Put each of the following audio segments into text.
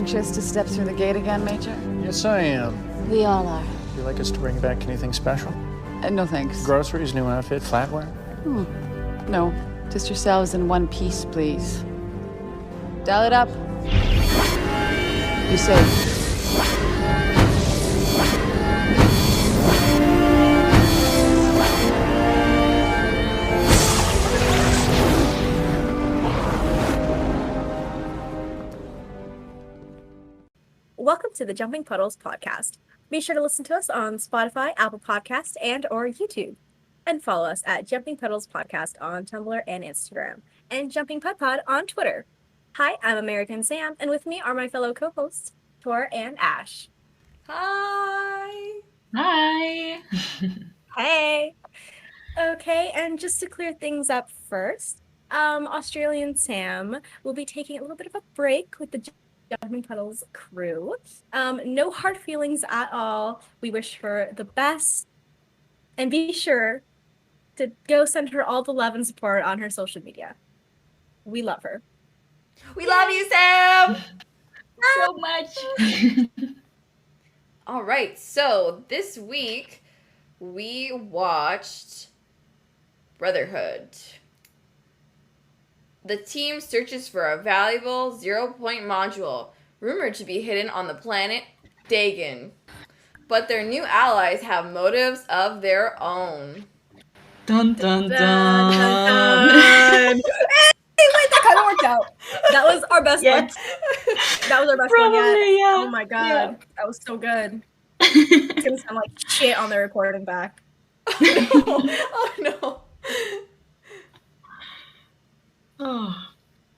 anxious to step through the gate again, Major? Yes, I am. We all are. Would you like us to bring back anything special? No thanks. Groceries, new outfit, flatware? No, just yourselves in one piece, please. Dial it up. Be safe. Welcome to the Jumping Puddles podcast. Be sure to listen to us on Spotify, Apple Podcasts, and or YouTube. And follow us at Jumping Puddles Podcast on Tumblr and Instagram, and Jumping Pud Pod on Twitter. Hi, I'm American Sam, and with me are my fellow co-hosts, Tor and Ash. Hi! Hi! Hey! Okay, and just to clear things up first, Australian Sam will be taking a little bit of a break with the Jumping Puddles crew. No hard feelings at all. We wish her the best. And be sure to go send her all the love and support on her social media. We love her. We love you, Sam! So much! All right, so this week we watched Brotherhood. The team searches for a valuable 0-point module rumored to be hidden on the planet Dagon. But their new allies have motives of their own. Dun dun dun! Hey, wait, that kind of worked out. That was our best one. That was our best one yet. Yeah. Oh my god, That was so good. It's gonna sound like shit on the recording back. Oh no. Oh.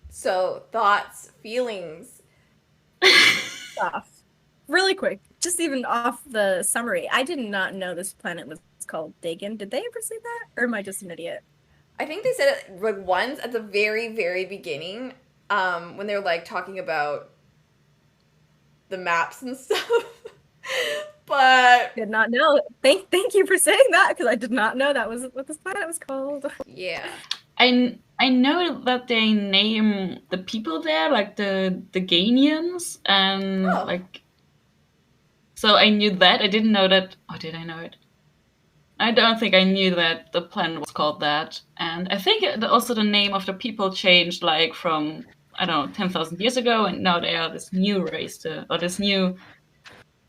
So, thoughts, feelings. Off. Really quick, just even off the summary, I did not know this planet was called Dagon. Did they ever say that? Or am I just an idiot? I think they said it like once at the very, very beginning, when they were like talking about the maps and stuff. But Did not know. Thank you for saying that, because I did not know that was what this planet was called. yeah. I know that they name the people there like the Ganians and like. So I knew that. I didn't know that. Oh, did I know it? I don't think I knew that the planet was called that. And I think also the name of the people changed like from, I don't know, 10,000 years ago, and now they are this new race, or this new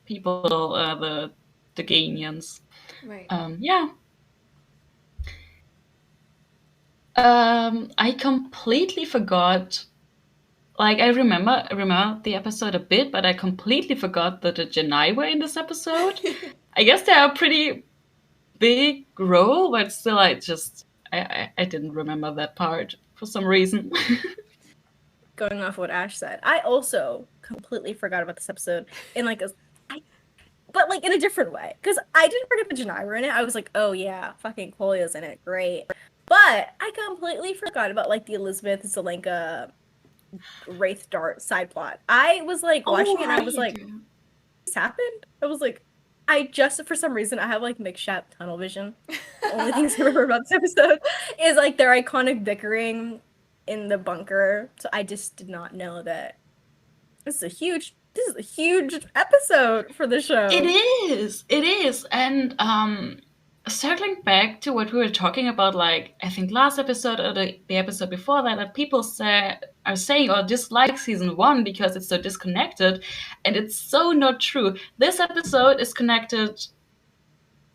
people, the Ganians. Right. Yeah. I completely forgot. Like I remember the episode a bit, but I completely forgot that the Janai were in this episode. I guess they are a pretty big role, but still, I didn't remember that part for some reason. Going off what Ash said, I also completely forgot about this episode in like but like in a different way, because I didn't forget the Janai were in it. I was like, oh yeah, fucking Kolya's in it, great. But I completely forgot about like the Elizabeth Zelenka Wraith Dart side plot. I was like watching it and I was like, this happened? I was like, I just, for some reason, I have like McShap tunnel vision. The only things I remember about this episode is like their iconic bickering in the bunker. So I just did not know that this is a huge episode for the show. It is. And circling back to what we were talking about, like I think last episode or the episode before that people are saying or dislike season 1 because it's so disconnected, and it's so not true. This episode is connected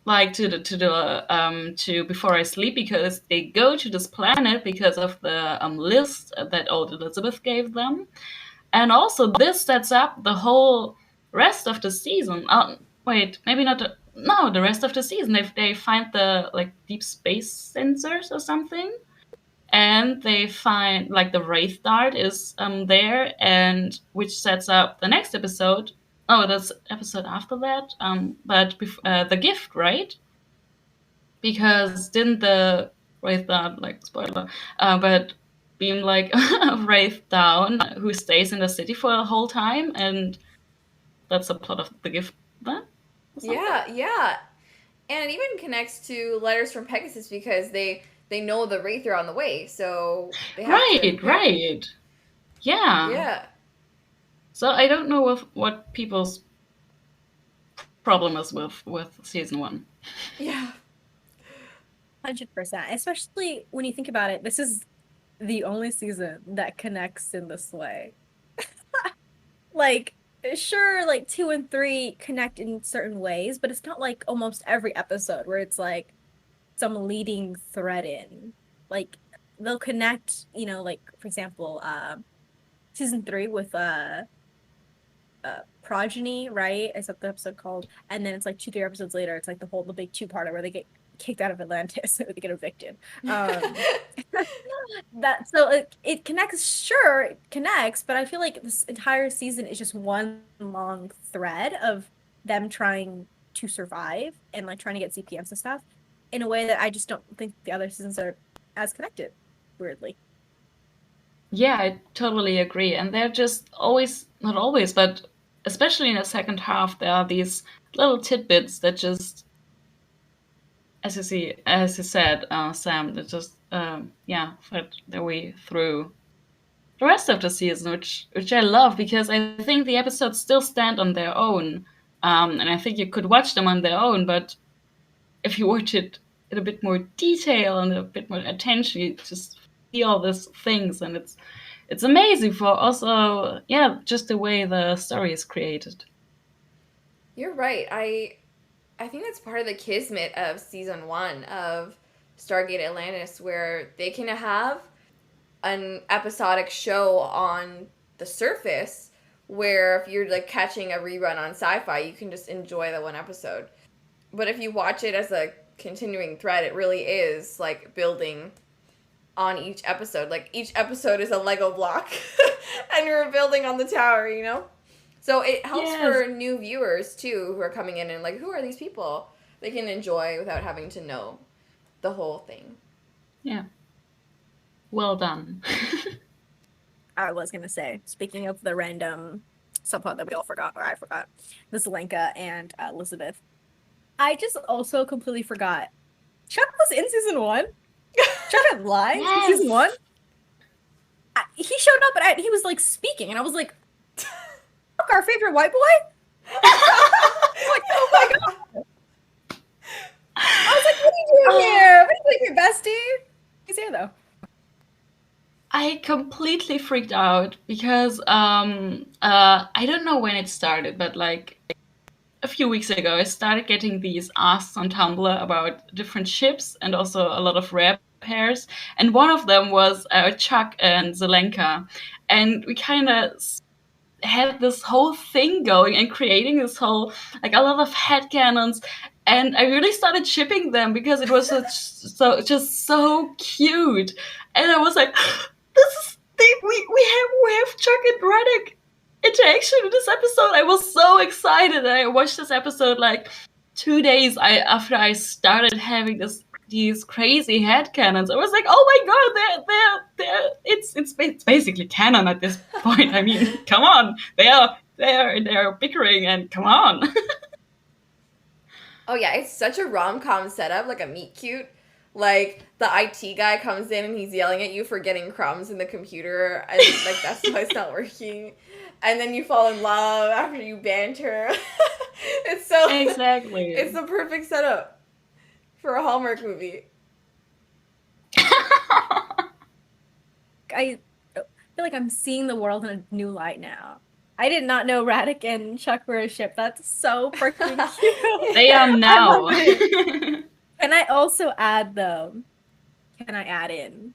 like to Before I Sleep, because they go to this planet because of the list that old Elizabeth gave them, and also this sets up the whole rest of the season. Wait, maybe not. The rest of the season, if they find the like deep space sensors or something, and they find like the Wraith Dart is there, and which sets up the next episode. Oh, that's episode after that. But the gift, right? Because didn't the Wraith Dart, like spoiler, but beam like a Wraith down who stays in the city for the whole time, and that's the plot of the gift then? Yeah. And it even connects to Letters from Pegasus, because they know the Wraith are on the way, so they have to. Right. Yeah. So I don't know what people's problem is with season 1. Yeah. 100%. Especially when you think about it, this is the only season that connects in this way. Like, sure, like 2 and 3 connect in certain ways, but it's not like almost every episode where it's like some leading thread in. Like, they'll connect, like, for example, season 3 with Progeny, right? Is that the episode called? And then it's like 2, 3 episodes later, it's like the big two-parter where they get kicked out of Atlantis, they get evicted. That so it connects, sure, it connects, but I feel like this entire season is just one long thread of them trying to survive and like trying to get CPMs and stuff in a way that I just don't think the other seasons are as connected, weirdly. Yeah, I totally agree. And they're just always, not always, but especially in the second half, there are these little tidbits that just, as you said, Sam, that just, find their way through the rest of the season, which I love because I think the episodes still stand on their own. And I think you could watch them on their own, but if you watch it in a bit more detail and a bit more attention, you just see all these things, and it's amazing for also, just the way the story is created. You're right. I think that's part of the kismet of season 1 of Stargate Atlantis, where they can have an episodic show on the surface where if you're like catching a rerun on Sci-Fi, you can just enjoy the one episode. But if you watch it as a continuing thread, it really is like building on each episode. Like each episode is a Lego block and you're building on the tower, you know? So it helps for new viewers too who are coming in and like, who are these people? They can enjoy without having to know the whole thing. Yeah. Well done. I was gonna say, speaking of the random subplot that we all forgot, or I forgot, the Zelenka and Elizabeth, I just also completely forgot. Chuck was in season 1. Chuck had lines in season 1. He showed up and he was like speaking, and I was like, "Chuck, our favorite white boy." I was like, oh my god. I was like, what are you doing here? What are you doing here, bestie? He's here though. I completely freaked out because I don't know when it started, but like a few weeks ago, I started getting these asks on Tumblr about different ships and also a lot of rare pairs. And one of them was Chuck and Zelenka. And we kind of had this whole thing going and creating this whole, like a lot of headcanons. And I really started shipping them because it was just so cute. And I was like, we have Chuck and Reddick interaction in this episode. I was so excited. I watched this episode like 2 days after I started having these crazy headcanons. I was like, oh my god, it's basically canon at this point. I mean, come on, they're bickering, and come on. Oh yeah, it's such a rom-com setup, like a meet cute. Like, the IT guy comes in and he's yelling at you for getting crumbs in the computer, and like that's why it's not working. And then you fall in love after you banter. It's so exactly. It's the perfect setup for a Hallmark movie. I feel like I'm seeing the world in a new light now. I did not know Radek and Chuck were a ship. That's so freaking cute. They are now. Can I also add, though? Can I add in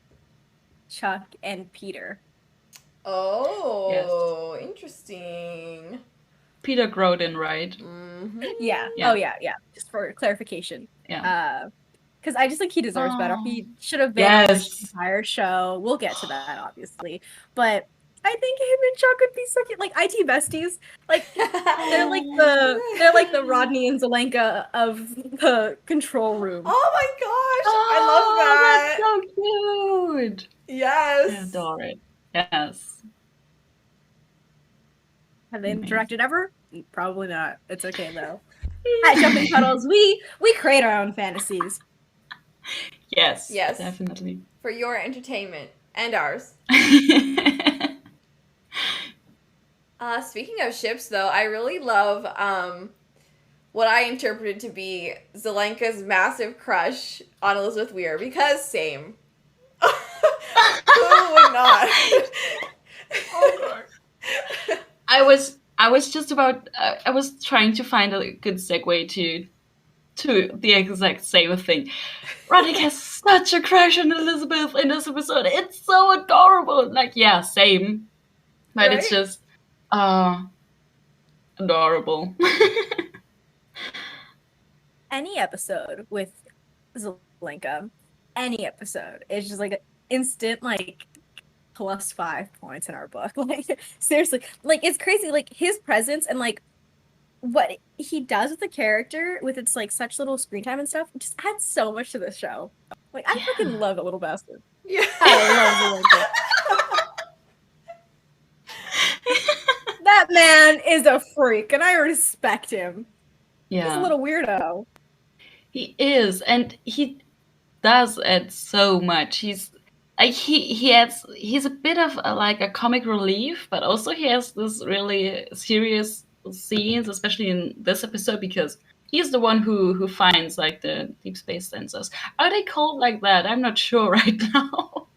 Chuck and Peter? Oh, yes. Interesting. Peter Grodin, right? Mm-hmm. Yeah. Oh, yeah. Just for clarification. Yeah. Because I just think he deserves better. He should have been on the entire show. We'll get to that, obviously. But I think him and Chuck would be so cute, like IT besties. Like they're like the Rodney and Zelenka of the control room. Oh my gosh, I love that. That's so cute. Yes, I adore it. Yes. Have they interacted ever? Probably not. It's okay though. At Jumping Puddles, we create our own fantasies. Yes, definitely. For your entertainment and ours. Speaking of ships, though, I really love what I interpreted to be Zelenka's massive crush on Elizabeth Weir, because same. Who would not? Oh god. I was just about I was trying to find a good segue to the exact same thing. Roddick has such a crush on Elizabeth in this episode. It's so adorable. Like, yeah, same. But it's Right? just adorable. Any episode with Zelenka, any episode, is just like an instant like +5 points in our book. Like seriously, like it's crazy. Like his presence and like what he does with the character, with its like such little screen time and stuff, just adds so much to this show. Like I freaking love that little bastard. Yeah. I love Zelenka. That man is a freak, and I respect him. Yeah. He's a little weirdo. He is, and he does add so much. He's like he's a bit of like a comic relief, but also he has this really serious scenes, especially in this episode, because he's the one who finds like the deep space sensors. Are they called like that? I'm not sure right now.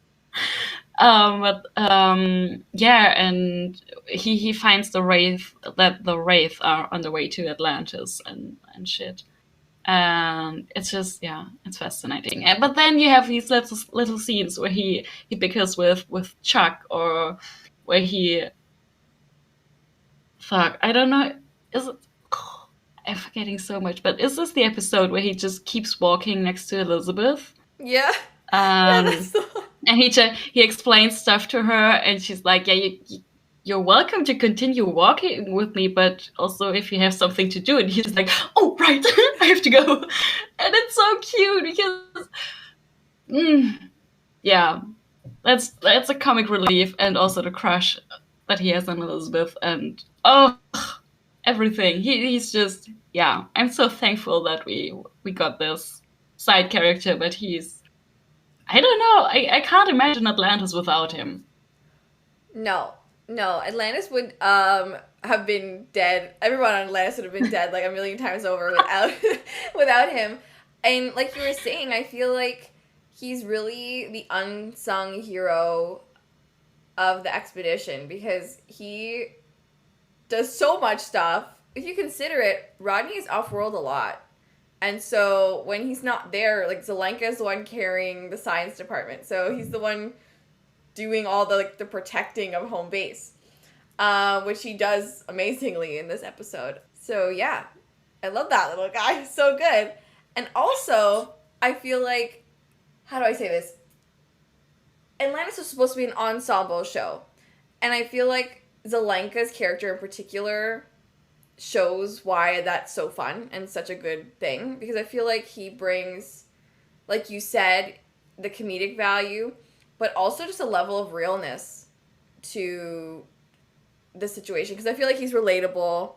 Yeah, and he finds the wraith, that the wraith are on the way to Atlantis and shit. And it's just, yeah, it's fascinating. But then you have these little scenes where he bickers with Chuck, or where I don't know, is it, I'm forgetting so much, but is this the episode where he just keeps walking next to Elizabeth? Yeah. Yeah, that's the one. And he explains stuff to her, and she's like, yeah, you're welcome to continue walking with me, but also if you have something to do. And he's like, oh, right, I have to go. And it's so cute because, yeah, that's a comic relief, and also the crush that he has on Elizabeth, and everything. He's just, yeah, I'm so thankful that we got this side character, but he's, I don't know, I can't imagine Atlantis without him. No, Atlantis would have been dead. Everyone on Atlantis would have been dead like a million times over without him. And like you were saying, I feel like he's really the unsung hero of the expedition, because he does so much stuff. If you consider it, Rodney is off-world a lot. And so when he's not there, like Zelenka is the one carrying the science department. So he's the one doing all the protecting of home base, which he does amazingly in this episode. So yeah, I love that little guy. So good. And also, I feel like, how do I say this? Atlantis was supposed to be an ensemble show. And I feel like Zelenka's character in particular shows why that's so fun and such a good thing. Because I feel like he brings, like you said, the comedic value, but also just a level of realness to the situation. Because I feel like he's relatable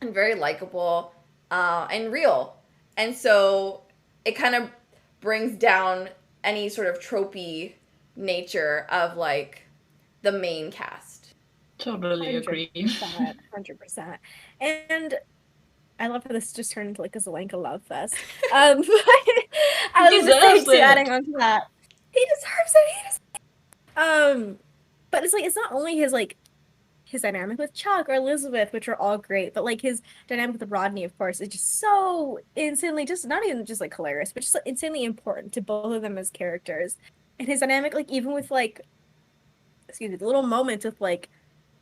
and very likable and real. And so it kind of brings down any sort of tropey nature of like the main cast. Totally agree. 100%. And I love how this just turned into like a Zelenka love fest. I was just adding on to that. He deserves it. But it's like, it's not only his dynamic with Chuck or Elizabeth, which are all great, but like his dynamic with Rodney, of course, is just so insanely, just not even just like hilarious, but just insanely important to both of them as characters. And his dynamic, like even with like, the little moments with like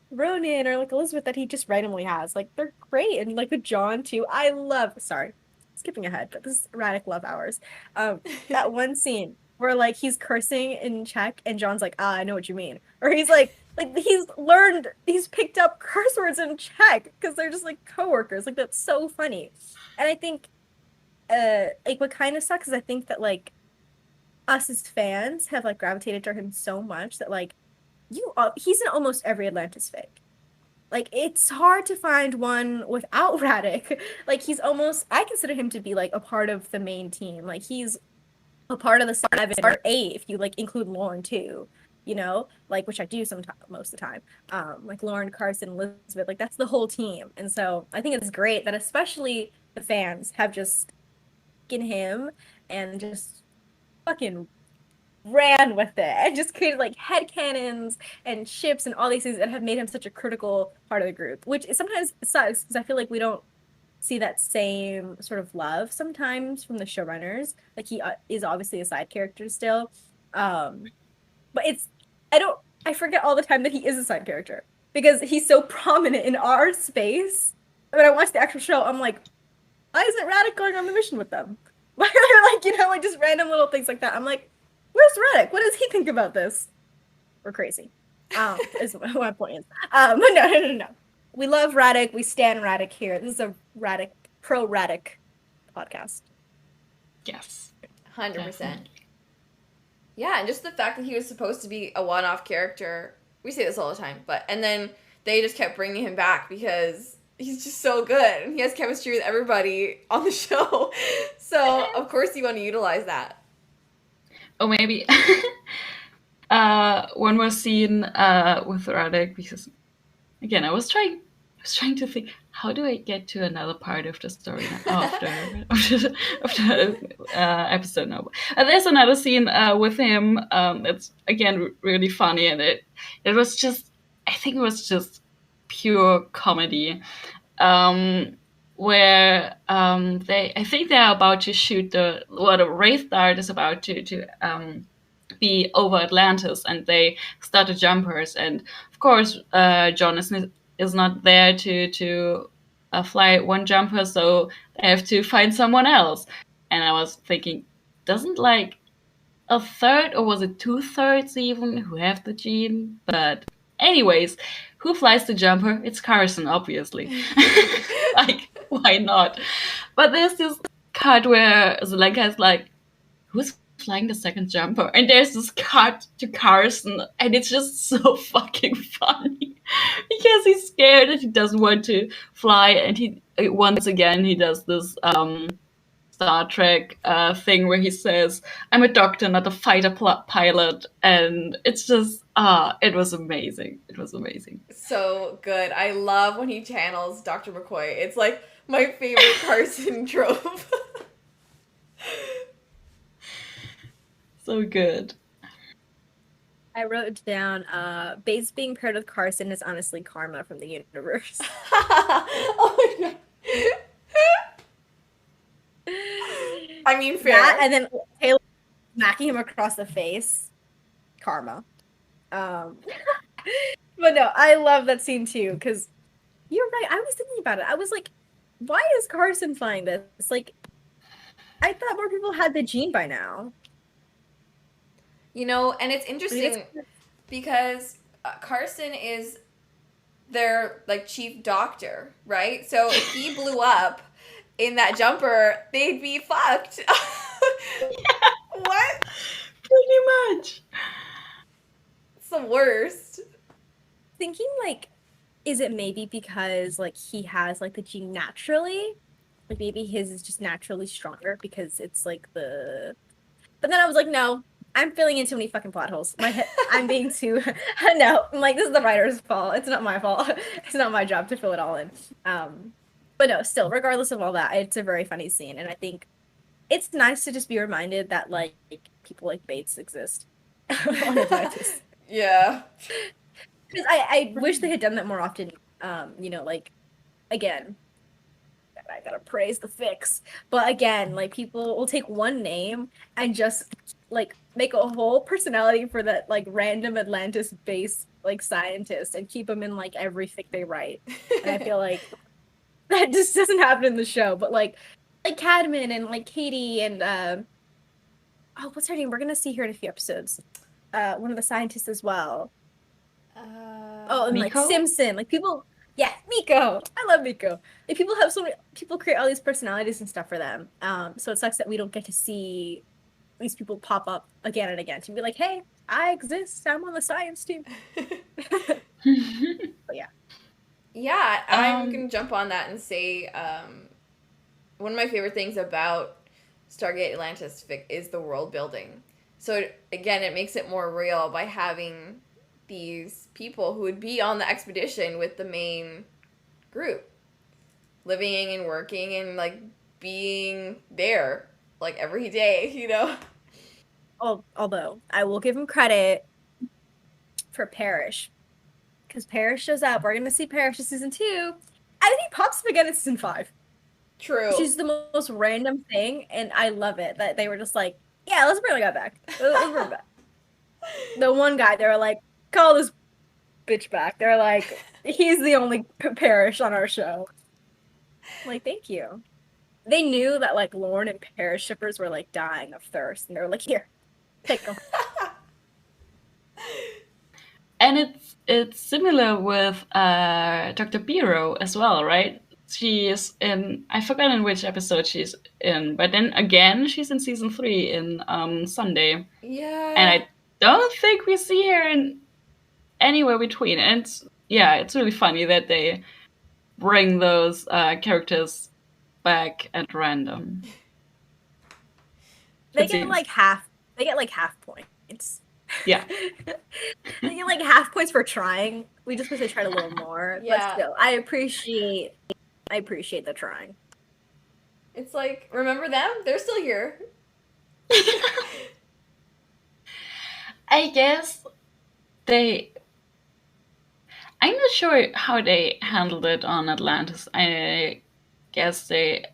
Ronan or like Elizabeth that he just randomly has, like they're great. And like with John too, I love, sorry, skipping ahead, but this is erratic love hours. That one scene where like he's cursing in Czech and John's like, I know what you mean. Or he's like he's picked up curse words in Czech because they're just like coworkers. Like that's so funny. And I think like what kind of sucks is I think that like us as fans have like gravitated to him so much that like he's in almost every Atlantis fic. Like it's hard to find one without Radek. Like he's almost, I consider him to be like a part of the main team. Like he's a part of the 7 or 8 if you like include Lauren too. you know, like, which I do sometimes, most of the time, like Lauren, Carson, Elizabeth, like that's the whole team. And so I think it's great that especially the fans have just in him and just fucking ran with it and just created like headcanons and ships and all these things that have made him such a critical part of the group, which sometimes sucks because I feel like we don't see that same sort of love sometimes from the showrunners. Like he is obviously a side character still, but it's I forget all the time that he is a side character because he's so prominent in our space. When I watch the actual show, I'm like, why isn't Radek going on the mission with them? Why are there like, you know, like just random little things like that? I'm like, where's Radek? What does he think about this? We're crazy. Is what my point is. But no. We love Radek. We stand Radek here. This is a Radek, pro Radek podcast. Yes. 100%. Definitely. Yeah, and just the fact that he was supposed to be a one-off character. We say this all the time, and then they just kept bringing him back because he's just so good. And he has chemistry with everybody on the show. So, of course, you want to utilize that. Or maybe one more scene with Radek, because again I was trying to think, how do I get to another part of the story after episode now. There's another scene with him. It's again really funny, and it was just, I think it was just pure comedy. Where I think they're about to shoot the Wraith Dart is about to be over Atlantis, and they start the jumpers, and of course John is not there to fly one jumper, so they have to find someone else. And I was thinking, doesn't like a third, or was it 2/3 even, who have the gene? But anyways, who flies the jumper? It's Carson, obviously. Like, why not? But there's this cut where Zelenka is like, who's flying the second jumper? And there's this cut to Carson, and it's just so fucking funny because he's scared and he doesn't want to fly, and he once again he does this Star Trek thing where he says, I'm a doctor, not a fighter pilot. And it's just, it was amazing. It was amazing. So good. I love when he channels Dr. McCoy. It's like my favorite Carson trope. So good. I wrote down, Bates being paired with Carson is honestly karma from the universe. Oh my god. I mean, fair. That, and then Taylor smacking him across the face. Karma. But no, I love that scene too, because you're right. I was thinking about it. I was like, why is Carson flying this? It's like, I thought more people had the gene by now. You know, and it's interesting because Carson is their, like, chief doctor, right? So if he blew up in that jumper, they'd be fucked. What? Pretty much. It's the worst. Thinking, like, is it maybe because, like, he has, like, the gene naturally? Like, maybe his is just naturally stronger because it's, like, the... But then I was like, no, I'm filling in too many fucking plot holes. I'm being too... No, I'm like, this is the writer's fault. It's not my fault. It's not my job to fill it all in. But no, still, regardless of all that, it's a very funny scene. And I think it's nice to just be reminded that, like, people like Bates exist. Yeah. Because I wish they had done that more often. You know, like, again, I gotta praise the fix. But again, like, people will take one name and just, like, make a whole personality for that, like, random Atlantis-based, like, scientist and keep them in, like, every fic they write. And I feel like that just doesn't happen in the show. But, like Cadman and, like, Katie and, oh, what's her name? We're gonna see her in a few episodes. One of the scientists as well. Oh, and Miko? like Simpson, like people, yeah, Miko. I love Miko. Like people have so many, people create all these personalities and stuff for them. So it sucks that we don't get to see these people pop up again and again to be like, hey, I exist. I'm on the science team. But yeah. Yeah, I'm gonna jump on that and say one of my favorite things about Stargate Atlantis fic is the world building. So again, it makes it more real by having these people who would be on the expedition with the main group, living and working and like being there like every day, you know? Although I will give him credit for Parrish, because Parrish shows up. We're gonna see Parrish in season 2, and then he pops up again in season 5. True. She's the most random thing, and I love it that they were just like, yeah, let's bring the guy back. Let's bring him back. The one guy, they were like, call this bitch back. They're like, he's the only Parrish on our show. I'm like, thank you. They knew that like Lauren and Parrish shippers were like dying of thirst, and they were like, here, take them. And it's similar with Dr. Biro as well, right? She is in, I forgot in which episode she's in, but then again she's in season 3 in Sunday. Yeah. And I don't think we see her in anywhere between. And it's really funny that they bring those characters back at random. They get like half points. Yeah. They get like half points for trying. We just wish they tried a little more. Yeah. But still, I appreciate the trying. It's like, remember them? They're still here. I guess I'm not sure how they handled it on Atlantis. I guess they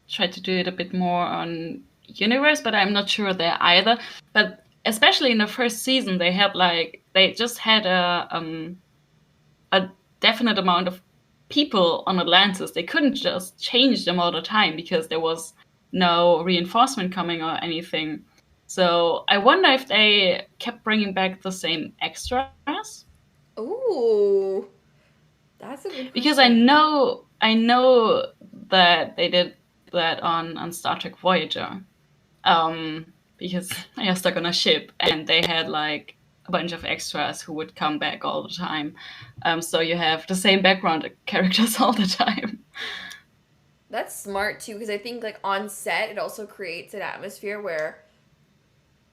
tried to do it a bit more on Universe, but I'm not sure there either. But especially in the first season, they just had a definite amount of people on Atlantis. They couldn't just change them all the time because there was no reinforcement coming or anything. So I wonder if they kept bringing back the same extras. Ooh, that's a good question. Because I know that they did that on Star Trek Voyager. Because they are stuck on a ship and they had like a bunch of extras who would come back all the time. So you have the same background characters all the time. That's smart too, because I think like on set it also creates an atmosphere where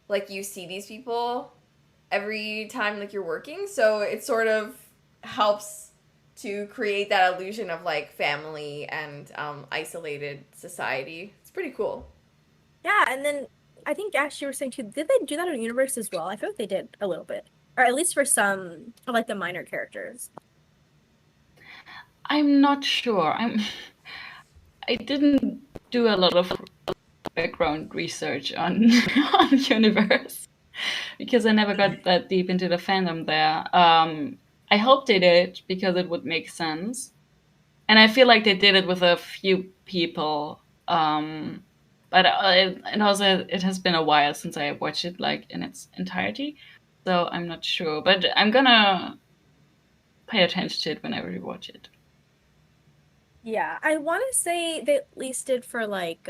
like you see these people every time like you're working, so it sort of helps to create that illusion of like family and isolated society. It's pretty cool. Yeah, and then I think Ash, you were saying too, did they do that on Universe as well? I feel like they did a little bit, or at least for some of like the minor characters. I'm not sure. I didn't do a lot of background research on Universe because I never got that deep into the fandom there. I hope they did because it would make sense, and I feel like they did it with a few people. But and also it has been a while since I watched it like in its entirety, so I'm not sure. But I'm gonna pay attention to it whenever we watch it. Yeah, I want to say they at least did for like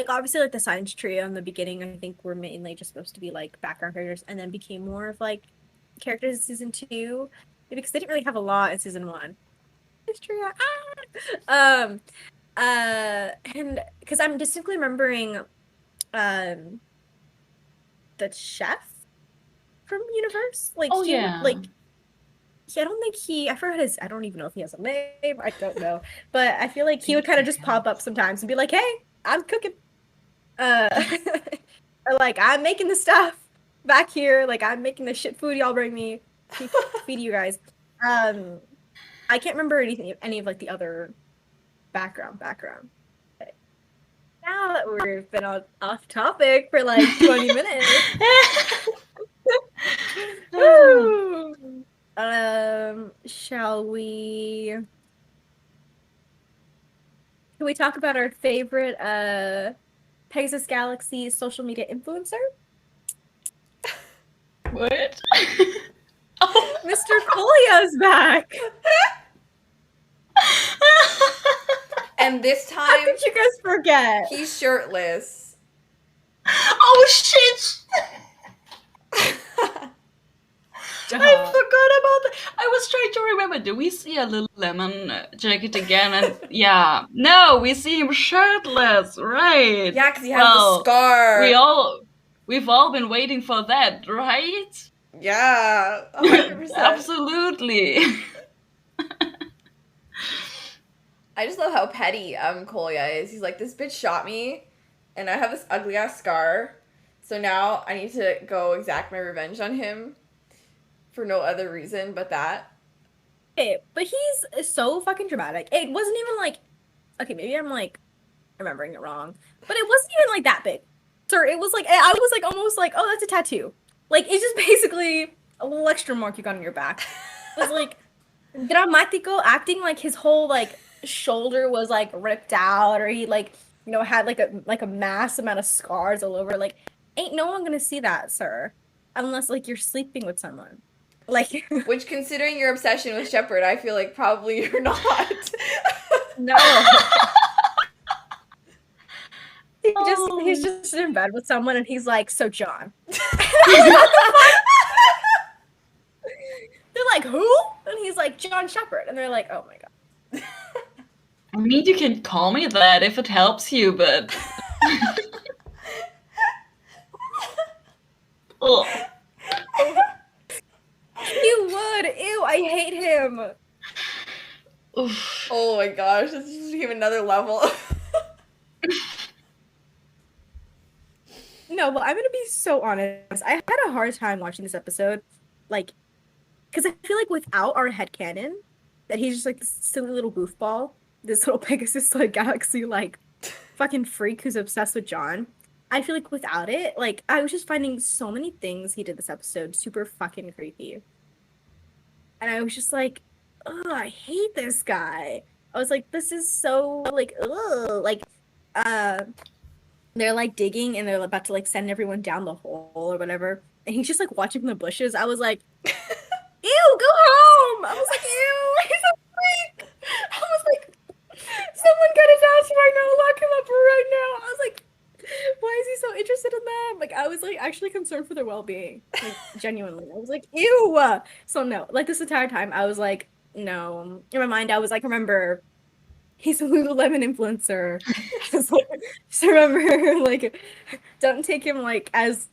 obviously like the science trio in the beginning. I think were mainly just supposed to be like background characters, and then became more of like characters in season 2 because they didn't really have a lot in season 1. Science trio, and because I'm distinctly remembering the chef from Universe, like Oh, he yeah. would, like I don't think I forgot I don't even know if he has a name. I don't know. But I feel like he would kind of just pop up sometimes and be like, hey, I'm cooking. Or like, I'm making the stuff back here. Like, I'm making the shit food y'all bring me. Feed you guys. I can't remember any of like the other background. Okay. Now that we've been off topic for like 20 minutes. Woo! Shall we? Can we talk about our favorite Pegasus Galaxy social media influencer? What? Mr. Colia's back. And this How time did you guys forget? he's shirtless. Oh shit! Stop. I forgot about that. I was trying to remember. Do we see a little lemon jacket again? And yeah, no, we see him shirtless, right? Yeah, because he has the scar. We've all been waiting for that, right? Yeah, 100%. Absolutely. I just love how petty Kolya is. He's like, this bitch shot me, and I have this ugly ass scar, so now I need to go exact my revenge on him for no other reason but that. Okay, but he's so fucking dramatic. It wasn't even like, okay, maybe I'm like remembering it wrong, but it wasn't even like that big. Sir, it was like, I was like almost like, oh, that's a tattoo. Like, it's just basically a little extra mark you got on your back. It was like, dramatico, acting like his whole like shoulder was like ripped out, or he like, you know, had like a mass amount of scars all over. Like, ain't no one gonna see that, sir, unless like you're sleeping with someone. Like, Which, considering your obsession with Shepard, I feel like probably you're not. no. He's just in bed with someone and he's like, so John. They're like, who? And he's like, John Shepard. And they're like, oh my god. I mean, you can call me that if it helps you, but Ugh. You would. Ew, I hate him. Oof. Oh my gosh, this just became another level. No, but I'm gonna be so honest. I had a hard time watching this episode. Like, because I feel like without our headcanon, that he's just like this silly little goofball, this little Pegasus like galaxy like fucking freak who's obsessed with John. I feel like without it, like I was just finding so many things he did this episode super fucking creepy. And I was just like, oh, I hate this guy. I was like, this is so like, ugh, like, they're like digging and they're about to like send everyone down the hole or whatever. And he's just like watching from the bushes. I was like, ew, go home. I was like, ew, he's a freak. I was like, someone get his ass right now, lock him up right now. I was like, why is he so interested in them? Like, I was like actually concerned for their well-being. Like, genuinely. I was like, ew. So no, like this entire time I was like, no. In my mind, I was like, remember, he's a Lululemon influencer. Just remember, like, don't take him like as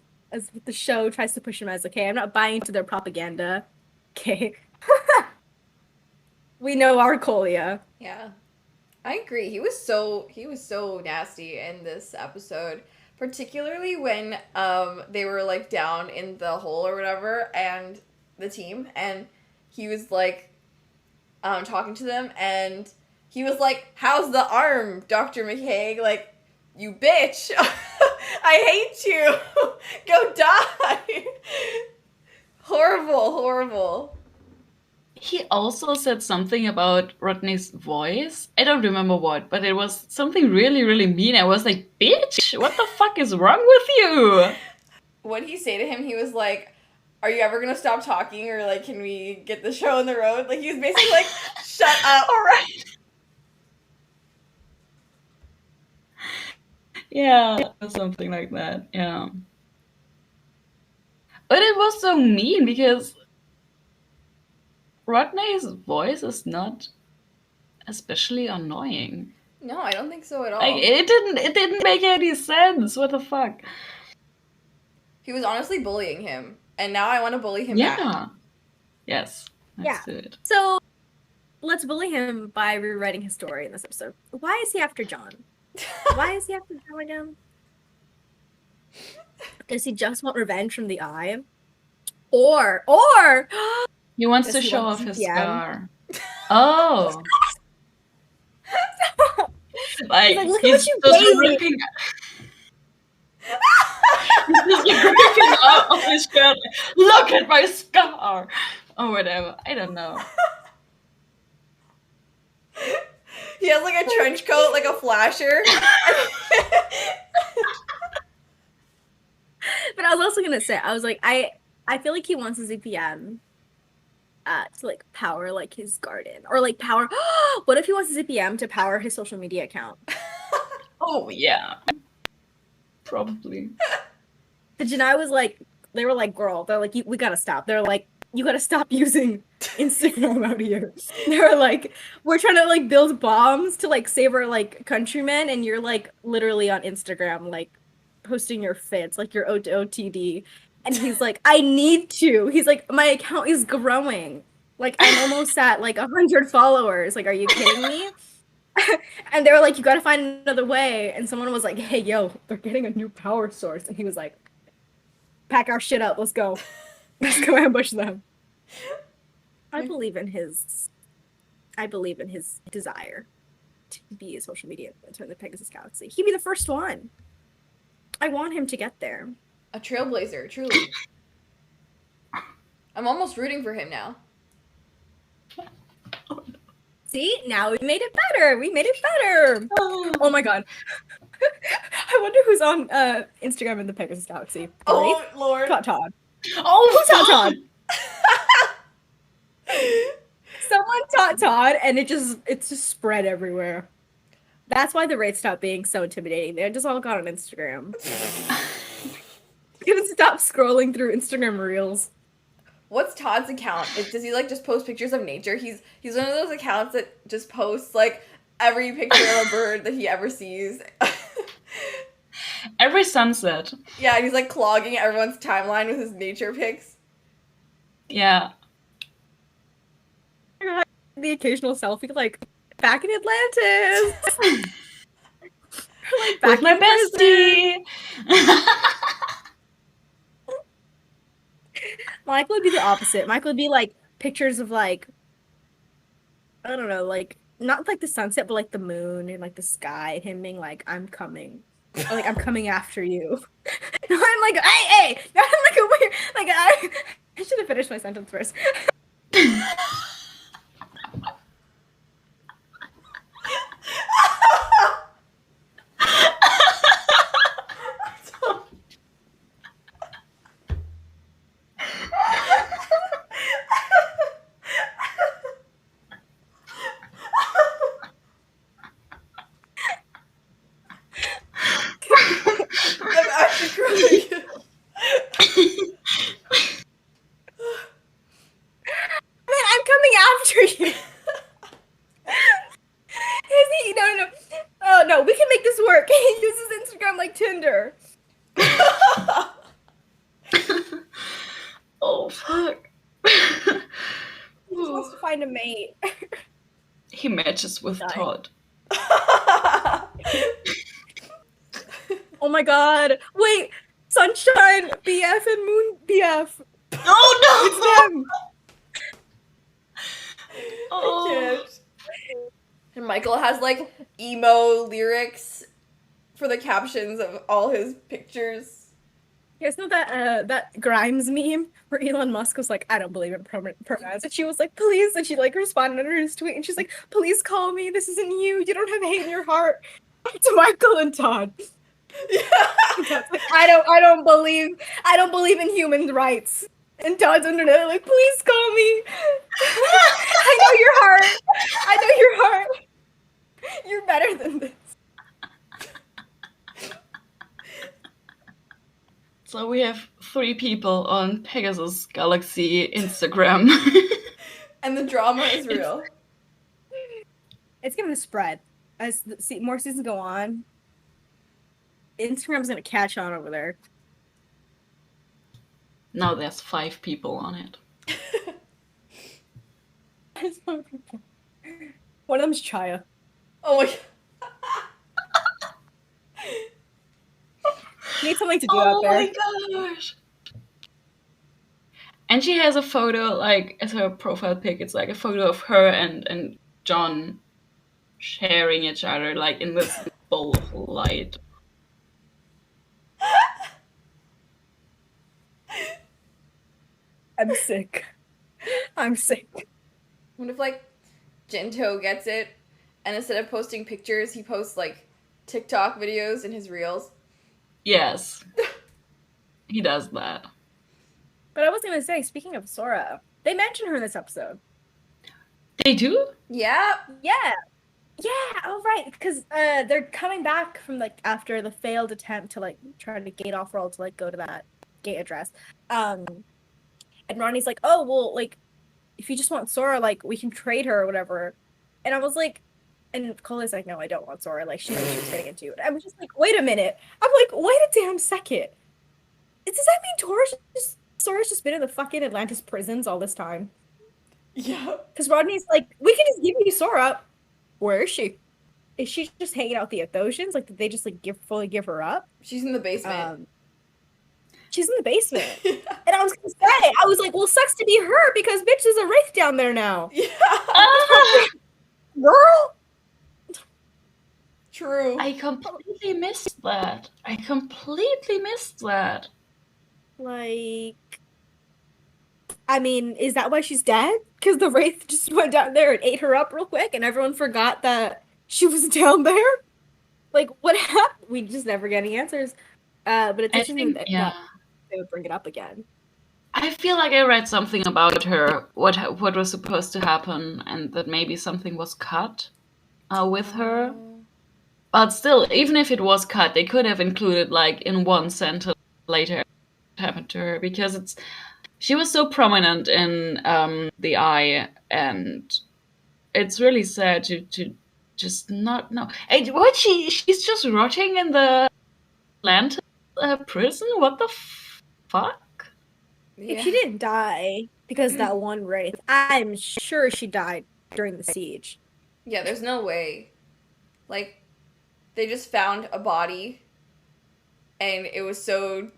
the show tries to push him as, okay, I'm not buying into their propaganda. Okay. We know our Kolya. Yeah. I agree. He was so nasty in this episode, particularly when they were like down in the hole or whatever, and the team, and he was like talking to them, and he was like, "How's the arm, Dr. McHaig? Like, you bitch! I hate you. Go die." Horrible, horrible. He also said something about Rodney's voice. I don't remember what, but it was something really, really mean. I was like, bitch, what the fuck is wrong with you? What did he say to him? He was like, are you ever going to stop talking, or like, can we get the show on the road? Like, he was basically like, shut up. All right. Yeah, something like that. Yeah. But it was so mean because Rodney's voice is not especially annoying. No, I don't think so at all. Like, it didn't make any sense. What the fuck? He was honestly bullying him, and now I want to bully him back. Yes. Let's do it. So let's bully him by rewriting his story in this episode. Why is he after John? Why is he after John again? Does he just want revenge from the Eye? Or he wants to show off his scar. Oh. Like, look he's at you just ripping he's just ripping out of his shirt. Look at my scar! Or whatever. I don't know. He has like a trench coat, like a flasher. But I was also gonna say, I was like, I feel like he wants a ZPM to like power like his garden, or like power. What if he wants a ZPM to power his social media account? Oh yeah, probably. The Janai was like, they were like, girl, they're like, we gotta stop. They're like, you gotta stop using Instagram out here. They were like, we're trying to like build bombs to like save our like countrymen, and you're like literally on Instagram like posting your fits, like your OTD. And he's like, I need to. He's like, my account is growing. Like I'm almost at like 100 followers. Like, are you kidding me? And they were like, you gotta find another way. And someone was like, hey, yo, they're getting a new power source. And he was like, pack our shit up. Let's go. Let's go ambush them. I believe in his desire to be a social media influencer in the Pegasus Galaxy. He'd be the first one. I want him to get there. A trailblazer, truly. I'm almost rooting for him now. See, now we made it better. We made it better. Oh my god. I wonder who's on Instagram in the Pegasus Galaxy. Oh, Lord. Todd. Oh, Who's Todd? Someone taught Todd, and it's just spread everywhere. That's why the rates stopped being so intimidating. They just all got on Instagram. Couldn't stop scrolling through Instagram Reels. What's Todd's account? Does he like just post pictures of nature? He's one of those accounts that just posts like every picture of a bird that he ever sees. Every sunset. Yeah, and he's like clogging everyone's timeline with his nature pics. Yeah. The occasional selfie, like back in Atlantis. Like With my bestie. Michael would be the opposite. Michael would be like pictures of like, I don't know, like not like the sunset, but like the moon and like the sky, and him being like, I'm coming. Or, like, I'm coming after you. No, I'm like, hey! No, I'm like a weird, like, I should have finished my sentence first. I'm actually crying. Man, I'm coming after you. No. Oh no, we can make this work. He uses Instagram like Tinder. Oh, fuck. He just wants to find a mate. He matches with Dying. Todd. Oh my god. Wait, Sunshine BF and Moon BF. Oh, It's no! them. Oh. I can't. And Michael has like emo lyrics for the captions of all his pictures. You guys know that Grimes meme where Elon Musk was like, I don't believe in pronouns, and she was like, please, and she like responded under his tweet, and she's like, please call me. This isn't you. You don't have hate in your heart. To Michael and Todd. Yeah. Todd's like, I don't believe in human rights. And Todd's under there like, please call me. I know your heart. I know your heart. You're better than this. So we have 3 people on Pegasus Galaxy Instagram. And the drama is real. It's gonna spread as more seasons go on. Instagram's gonna catch on over there. Now there's 5 people on it. One of them's Chaya. Oh my god. Need something to do out there. Oh my gosh! And she has a photo, like, as her profile pic. It's like a photo of her and John sharing each other, like, in this bowl of light. I'm sick. I'm sick. What if like Jinto gets it and instead of posting pictures, he posts like TikTok videos in his reels? Yes. He does that. But I was gonna say, speaking of Sora, they mention her in this episode. They do? Yeah. Yeah. Oh right, because they're coming back from like after the failed attempt to like try to gate off world to like go to that gate address. And Ronnie's like, oh, well, like, if you just want Sora, like, we can trade her or whatever. And I was like, and Cole's like, no, I don't want Sora. Like, she knew what she was getting into. And I was just like, wait a minute. I'm like, wait a damn second. Does that mean Sora's just been in the fucking Atlantis prisons all this time? Yeah. Because Rodney's like, we can just give you Sora. Where is she? Is she just hanging out with the Athosians? Like, did they just, like, fully give her up? She's in the basement. She's in the basement. And I was gonna say, I was like, well, sucks to be her because bitch is a wraith down there now. Yeah. Girl. True. I completely missed that. Like, I mean, is that why she's dead? Because the wraith just went down there and ate her up real quick and everyone forgot that she was down there? Like, what happened? We just never get any answers. But it's interesting that they would bring it up again. I feel like I read something about her, what was supposed to happen, and that maybe something was cut with her. But still, even if it was cut, they could have included, like, in one sentence later what happened to her, because she was so prominent in the Eye, and it's really sad to just not know. What, she's just rotting in the Atlantis prison? What the fuck? Yeah. If she didn't die because that one wraith, I'm sure she died during the siege. Yeah, there's no way. Like, they just found a body, and it was so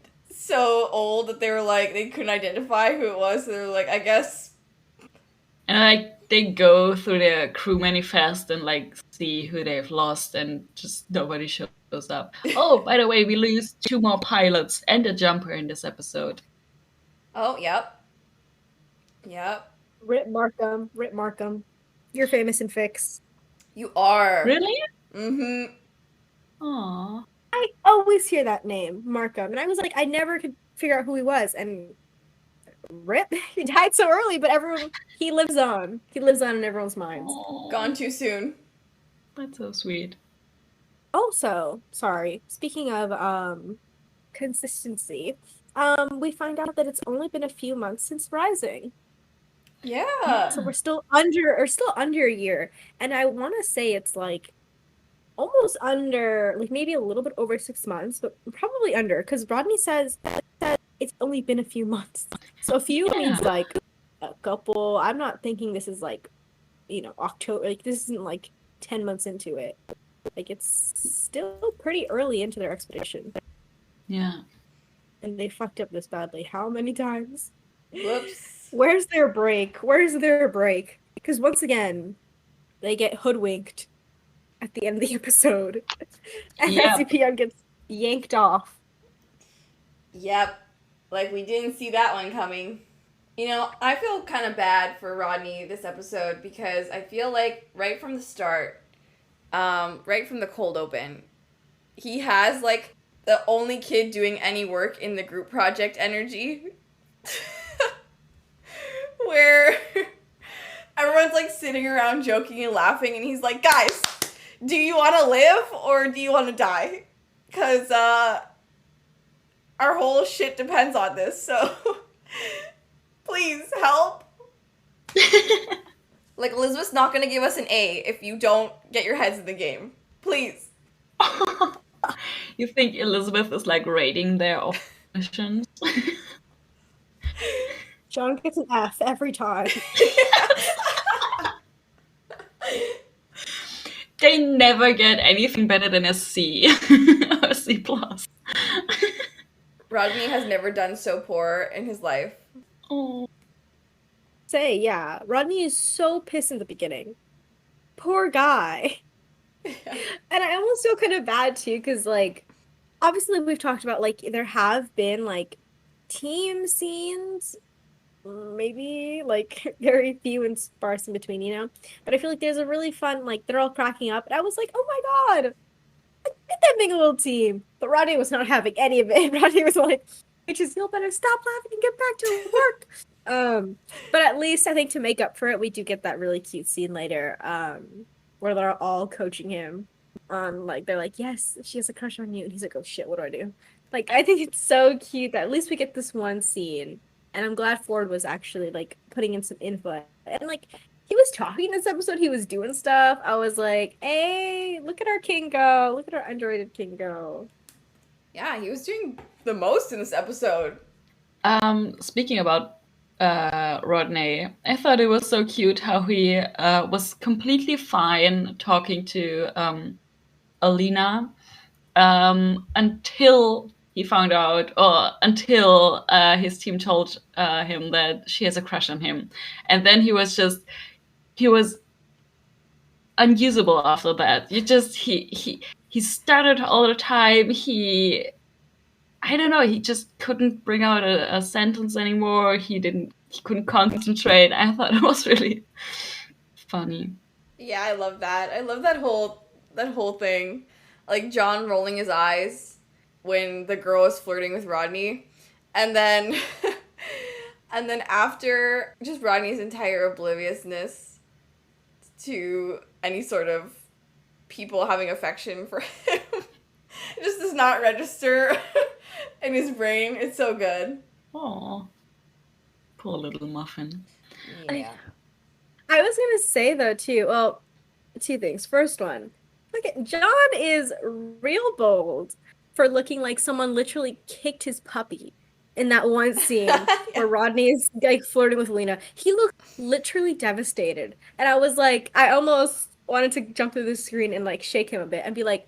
old that they were like, they couldn't identify who it was, so they were like, I guess. And, like, they go through their crew manifest and, like, see who they've lost, and just nobody shows up. Oh, by the way, we lose 2 more pilots and a jumper in this episode. Oh, yep. Rip Markham. You're famous in fics. You are. Really? Mm-hmm. Aww. I always hear that name, Markham. And I was like, I never could figure out who he was. And rip, he died so early, but he lives on. He lives on in everyone's minds. Aww. Gone too soon. That's so sweet. Also, sorry, speaking of consistency, we find out that it's only been a few months since Rising. Yeah. So we're still under a year. And I want to say it's like almost under, like maybe a little bit over 6 months, but probably under, because Rodney says that it's only been a few months. So a few means like a couple. I'm not thinking this is like, October. Like this isn't like 10 months into it. Like it's still pretty early into their expedition. Yeah. And they fucked up this badly. How many times? Whoops. Where's their break? Because once again, they get hoodwinked at the end of the episode. And SCPM gets yanked off. Yep. Like, we didn't see that one coming. I feel kind of bad for Rodney this episode because I feel like right from the start, right from the cold open, he has, like, the only kid doing any work in the group project energy. Where everyone's, like, sitting around joking and laughing, and he's like, guys, do you want to live or do you want to die? Because, our whole shit depends on this, so please help. Like, Elizabeth's not gonna give us an A if you don't get your heads in the game. Please. You think Elizabeth is, like, rating their missions? John gets an F every time. They never get anything better than a C or a C+. Rodney has never done so poor in his life. Oh. Rodney is so pissed in the beginning. Poor guy. Yeah. And I almost feel kind of bad too, because like, obviously we've talked about like there have been like team scenes, maybe like very few and sparse in between, But I feel like there's a really fun, like they're all cracking up, and I was like, oh my god, get that big little team. But Rodney was not having any of it. Rodney was like, bitches, you'll better stop laughing and get back to work. But at least I think to make up for it, we do get that really cute scene later, where they're all coaching him on, like, they're like, yes, she has a crush on you. And he's like, oh shit, what do I do? Like, I think it's so cute that at least we get this one scene And I'm glad Ford was actually like putting in some input. And like he was talking this episode, he was doing stuff. I was like, hey, look at our king go. Look at our underrated king go. Yeah, he was doing the most in this episode. Speaking about Rodney, I thought it was so cute how he was completely fine talking to Alina until he found out, or until his team told him that she has a crush on him. And then he was unusable after that. He stuttered all the time. I don't know, he just couldn't bring out a sentence anymore. He couldn't concentrate. I thought it was really funny. Yeah, I love that. I love that whole thing. Like John rolling his eyes when the girl is flirting with Rodney. And then and then after just Rodney's entire obliviousness to any sort of people having affection for him. It just does not register in his brain. It's so good. Oh, poor little muffin. Yeah. I was gonna say though too, well, two things. First one, look at John is real bold for looking like someone literally kicked his puppy in that one scene where Rodney is like flirting with Lena. He looked literally devastated. And I was like, I almost wanted to jump through the screen and like shake him a bit and be like,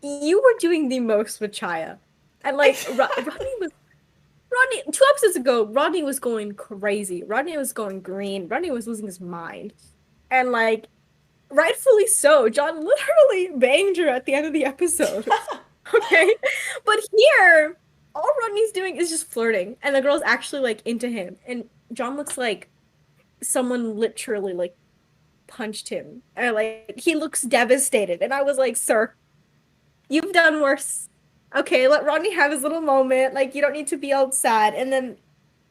you were doing the most with Chaya. And like Rodney, 2 episodes ago, Rodney was going crazy. Rodney was going green. Rodney was losing his mind. And like, rightfully so, John literally banged her at the end of the episode. Okay? But here, all Rodney's doing is just flirting. And the girl's actually like into him. And John looks like someone literally like punched him. And like, he looks devastated. And I was like, sir, you've done worse. Okay, let Rodney have his little moment. Like, you don't need to be all sad. And then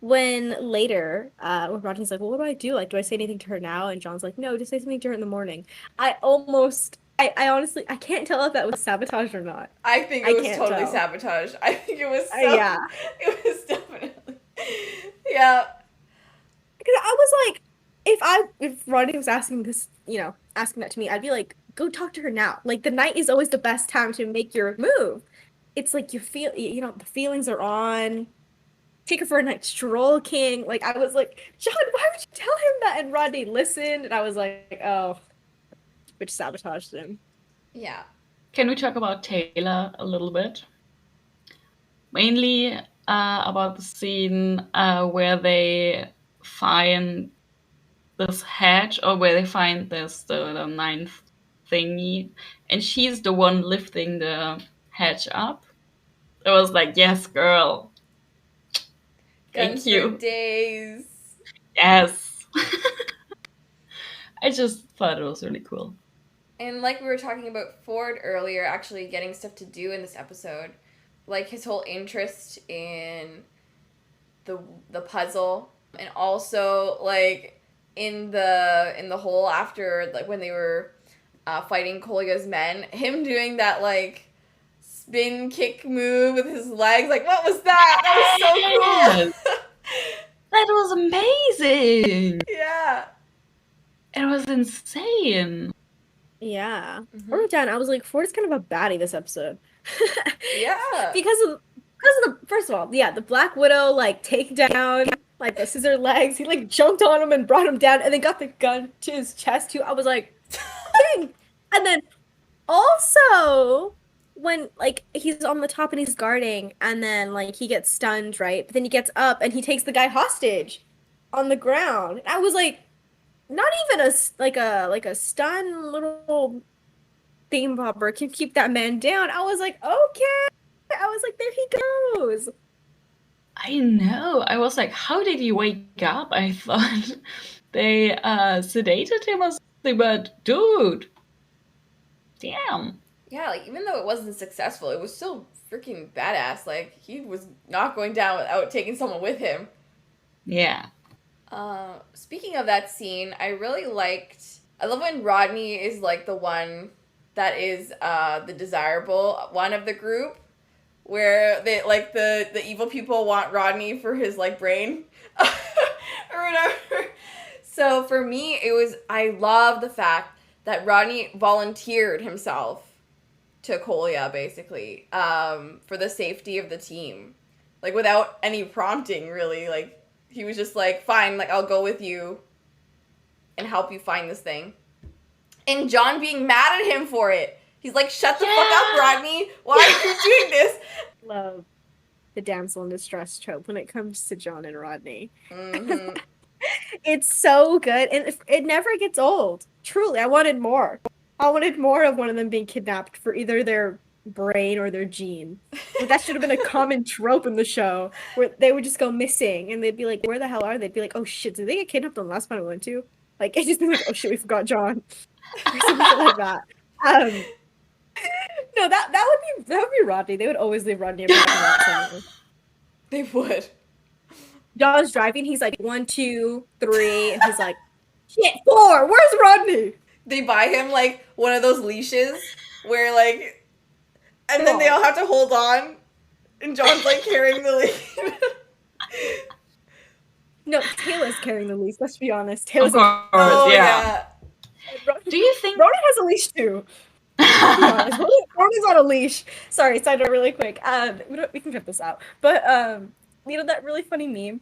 when later, when Rodney's like, well, what do I do? Like, do I say anything to her now? And John's like, no, just say something to her in the morning. I honestly, I can't tell if that was sabotage or not. I think it was totally sabotage. I think it was so, yeah. It was definitely. Yeah. Because I was like, if Rodney was asking this, asking that to me, I'd be like, go talk to her now. Like, the night is always the best time to make your move. It's like you feel, the feelings are on. Take her for a night stroll, King. Like, I was like, John, why would you tell him that? And Rodney listened, and I was like, oh, which sabotaged him. Yeah. Can we talk about Taylor a little bit? Mainly about the scene where they find this hatch, or where they find the ninth thingy, and she's the one lifting the hatch up. It was like, yes, girl. Thank you. For days. Yes. I just thought it was really cool. And like we were talking about Ford earlier, actually getting stuff to do in this episode, like his whole interest in the puzzle, and also like in the hole after, like when they were fighting Kolya's men, him doing that like spin kick move with his legs. Like, what was that? That was so cool. That was amazing. Yeah. It was insane. Yeah. Mm-hmm. I wrote down, I was like, Ford is kind of a baddie this episode. Yeah. because of the, first of all, yeah, the Black Widow, like, takedown, like, the scissor legs, he, like, jumped on him and brought him down, and then got the gun to his chest, too. I was like, dang! And then, also, when, like, he's on the top and he's guarding, and then, like, he gets stunned, right? But then he gets up, and he takes the guy hostage on the ground. I was like, not even a stun little theme bopper can keep that man down. I was like, okay. I was like, there he goes. I know. I was like, how did he wake up? I thought they sedated him or something, but dude, damn. Yeah, like, even though it wasn't successful, it was still freaking badass. Like, he was not going down without taking someone with him. Yeah. Speaking of that scene, I love when Rodney is, like, the one that is the desirable one of the group, where they like the evil people want Rodney for his like brain or whatever. So for me, I love the fact that Rodney volunteered himself to Kolya basically for the safety of the team, like without any prompting really. Like he was just like, fine, like I'll go with you and help you find this thing. And John being mad at him for it. He's like, shut the fuck up, Rodney. Why are you doing this? Love the damsel in distress trope when it comes to John and Rodney. Mm-hmm. It's so good, and it never gets old. Truly, I wanted more. I wanted more of one of them being kidnapped for either their brain or their gene. Like, that should have been a common trope in the show, where they would just go missing, and they'd be like, where the hell are they? They'd be like, oh shit, did they get kidnapped on the last one we went to? Like, it's just been like, oh shit, we forgot John. Or something like that. No, that would be Rodney. They would always leave Rodney somewhere. They would. John's driving, he's like, 1, 2, 3, and he's like, shit, 4, where's Rodney? They buy him like one of those leashes where like, and then they all have to hold on, and John's like carrying the leash. No, Taylor's carrying the leash, let's be honest. Of Taylor's course, yeah. Do you think- Ronan has a leash too? Let's be honest. Ronan's on a leash. Sorry, side note really quick. We can cut this out. But you know that really funny meme,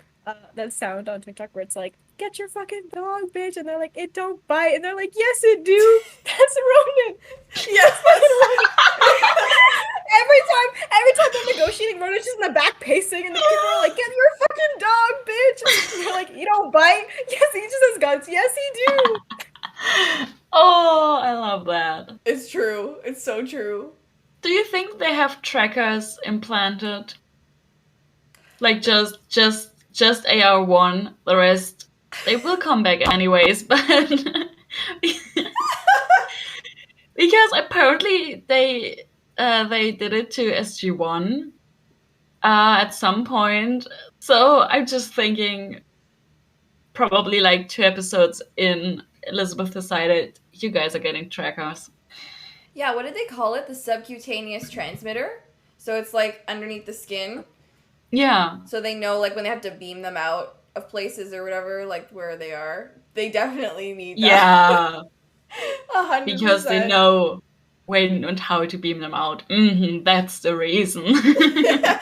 that sound on TikTok where it's like, get your fucking dog, bitch, and they're like, it don't bite, and they're like, yes it do. That's Ronan. Yes, Fucking Ronan. every time they're negotiating, Ronan's just in the back pacing, and the people are like, get your fucking dog, bitch. And they're like, you don't bite? Yes, he just has guts. Yes, he do. Oh, I love that. It's true. It's so true. Do you think they have trackers implanted? Like just AR1, the rest they will come back anyways, but because apparently they did it to SG1 at some point. So I'm just thinking probably like 2 episodes in, Elizabeth decided you guys are getting trackers. Yeah, what did they call it? The subcutaneous transmitter? So it's like underneath the skin. Yeah. So they know like when they have to beam them out of places or whatever, like where they are. They definitely need that. Yeah. 100%. Because they know when and how to beam them out. That's the reason. Yeah.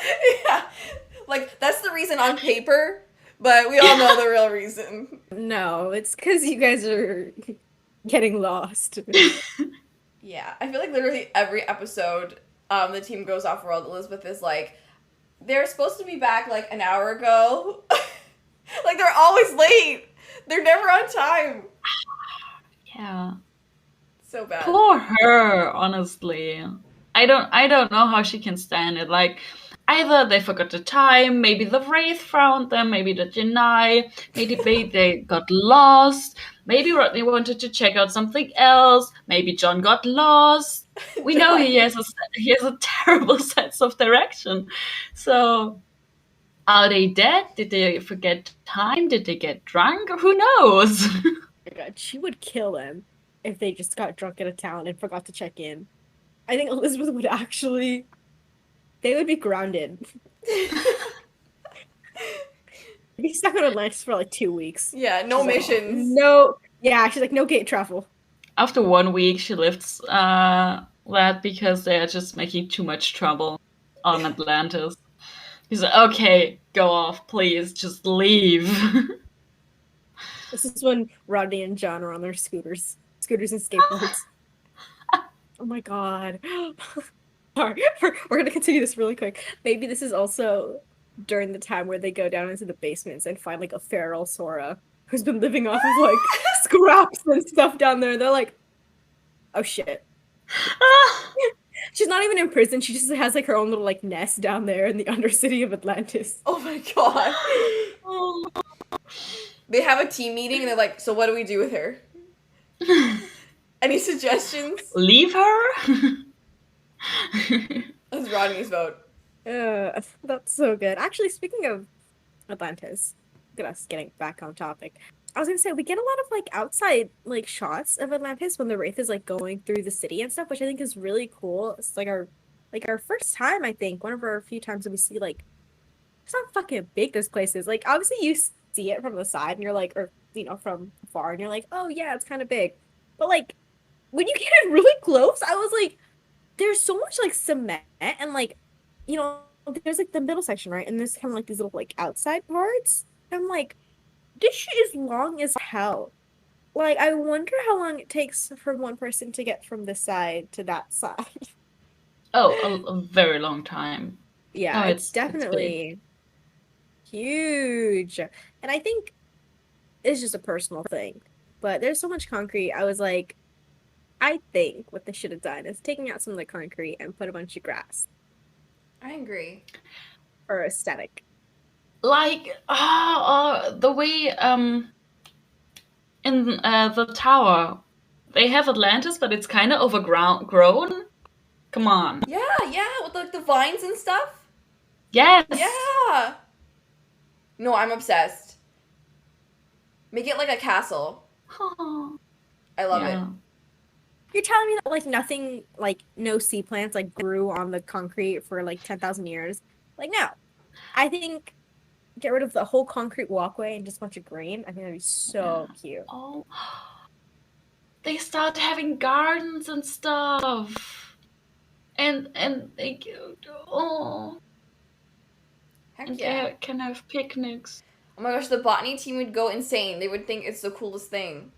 Like, that's the reason on paper, but we all know the real reason. No, it's because you guys are getting lost. Yeah, I feel like literally every episode, the team goes off world. Elizabeth is like, they're supposed to be back like an hour ago. Like, they're always late. They're never on time. Yeah. So bad. Poor her, honestly. I don't know how she can stand it. Like, either they forgot the time, maybe the Wraith found them, maybe the Genii, maybe they got lost, maybe Rodney wanted to check out something else, maybe John got lost. We know he has a terrible sense of direction. So, are they dead? Did they forget time? Did they get drunk? Who knows? Oh my God, she would kill him if they just got drunk in a town and forgot to check in. I think Elizabeth would actually... They would be grounded. Be stuck on Atlantis for like 2 weeks. Yeah, no She's like, missions. no, yeah, she's like, no gate travel. After 1 week, she lifts that because they're just making too much trouble on Atlantis. He's like, okay, go off, please, just leave. This is when Rodney and John are on their scooters and skateboards. Oh my God. Sorry, we're going to continue this really quick. Maybe this is also during the time where they go down into the basements and find like a feral Sora who's been living off of like scraps and stuff down there. They're like, oh shit. She's not even in prison. She just has like her own little like nest down there in the undercity of Atlantis. Oh my God. They have a team meeting and they're like, so what do we do with her? Any suggestions? Leave her? That's Rodney's vote. That's so good. Actually, speaking of Atlantis, look at us getting back on topic. I was gonna say, we get a lot of like outside like shots of Atlantis when the Wraith is like going through the city and stuff, which I think is really cool. It's like our like our first time, I think, one of our few times that we see like it's not fucking big this place is. Like obviously you see it from the side and you're like, or from afar and you're like, oh yeah, it's kind of big. But like when you get really close, I was like, there's so much like cement and like, there's like the middle section, right? And there's kind of like these little like outside parts. I'm like, this shit is long as hell. Like, I wonder how long it takes for one person to get from this side to that side. Oh, a very long time. Yeah, Oh, it's it's big. definitely huge. And I think it's just a personal thing. But there's so much concrete. I was like, I think what they should have done is taking out some of the concrete and put a bunch of grass I agree. for aesthetic. Like, the way in the tower, they have Atlantis, but it's kind of overgrown. Come on. Yeah, with like the vines and stuff. Yes. Yeah. No, I'm obsessed. Make it like a castle. Oh, I love yeah. it. You're telling me that like nothing, like no sea plants like grew on the concrete for like 10,000 years? Like no. I think get rid of the whole concrete walkway and just a bunch of green. I think that'd be so cute. Oh, they start having gardens and stuff, and they Heck and yeah. they can have picnics. Oh my gosh, the botany team would go insane. They would think it's the coolest thing.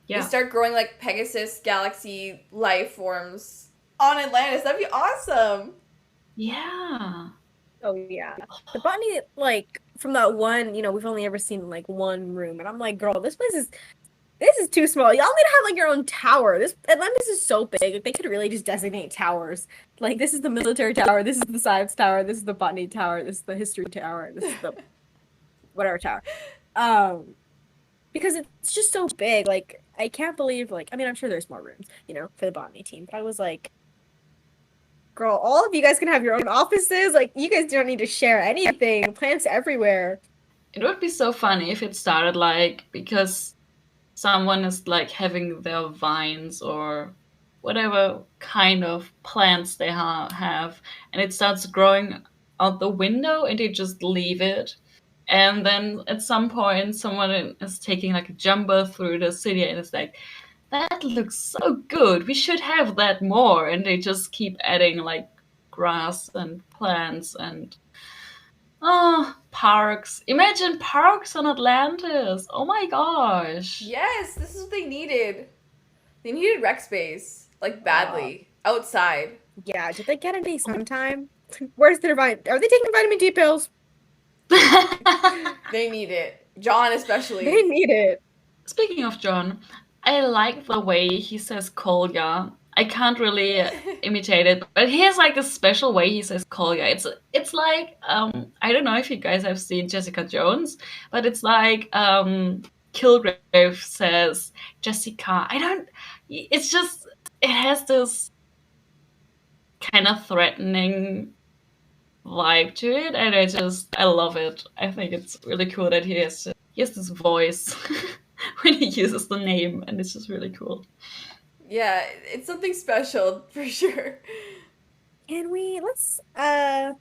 Yeah. They start growing like Pegasus galaxy life forms on Atlantis. That'd be awesome. Yeah. Oh yeah. The botany, like from that one, we've only ever seen like one room, and I'm like, girl, this is too small. Y'all need to have like your own tower. This Atlantis is so big. Like, they could really just designate towers. Like this is the military tower, this is the science tower, this is the botany tower, this is the history tower, this is the whatever tower. Because it's just so big. Like I can't believe I'm sure there's more rooms, for the botany team. But I was like, girl, all of you guys can have your own offices. Like you guys don't need to share anything. Plants everywhere. It would be so funny if it started like because someone is like having their vines or whatever kind of plants they have, and it starts growing out the window, and they just leave it. And then at some point, someone is taking like a jumbo through the city, and it's like, that looks so good. We should have that more. And they just keep adding like grass and plants and parks. Imagine parks on Atlantis. Oh my gosh. Yes, this is what they needed. They needed rec space, like badly, outside. Yeah, did they get any sometime? Where's their Are they taking vitamin D pills? They need it. John especially. They need it. Speaking of John, I like the way he says Kolya. I can't really imitate it, but he has like a special way he says Kolya. It's like I don't know if you guys have seen Jessica Jones, but it's like Kilgrave says Jessica. It's just it has this kind of threatening vibe to it, and I love it. I think it's really cool that he has this voice when he uses the name, and it's just really cool. Yeah, it's something special for sure. Let's I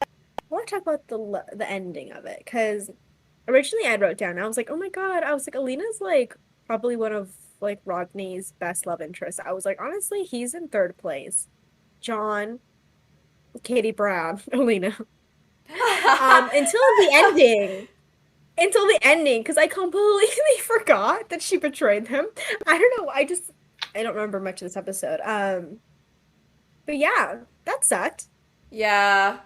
want to talk about the ending of it, because originally I wrote down, I was like, oh my god, I was like, Alina's like probably one of like Rodney's best love interests. I was like, honestly, he's in third place. John, Katie Brown, Alina. Until the ending, because I completely forgot that she betrayed him. I don't know. I don't remember much of this episode. But yeah, that sucked. Yeah.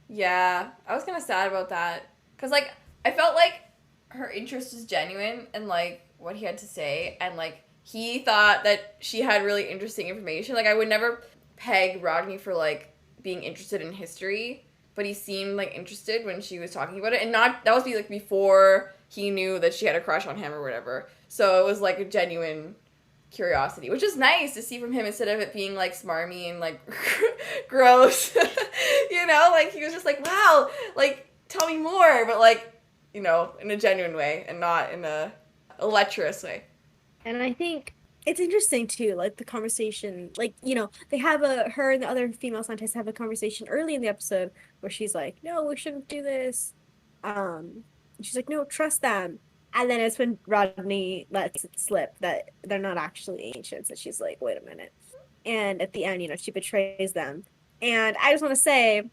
I was kind of sad about that. Because, like, I felt like her interest was genuine and, like, what he had to say. And, like, he thought that she had really interesting information. Like, I would never peg Rodney for, like, being interested in history. But he seemed, like, interested when she was talking about it. And that was, like, before he knew that she had a crush on him or whatever. So it was, like, a genuine curiosity, which is nice to see from him instead of it being like smarmy and like gross. Like he was just like, wow, like tell me more, but like, in a genuine way and not in a lecherous way. And I think it's interesting too, like the conversation, like, they have her and the other female scientists have a conversation early in the episode where she's like, no, we shouldn't do this. She's like, no, trust them. And then it's when Rodney lets it slip that they're not actually ancients, and she's like, wait a minute. And at the end, she betrays them. And I just want to say,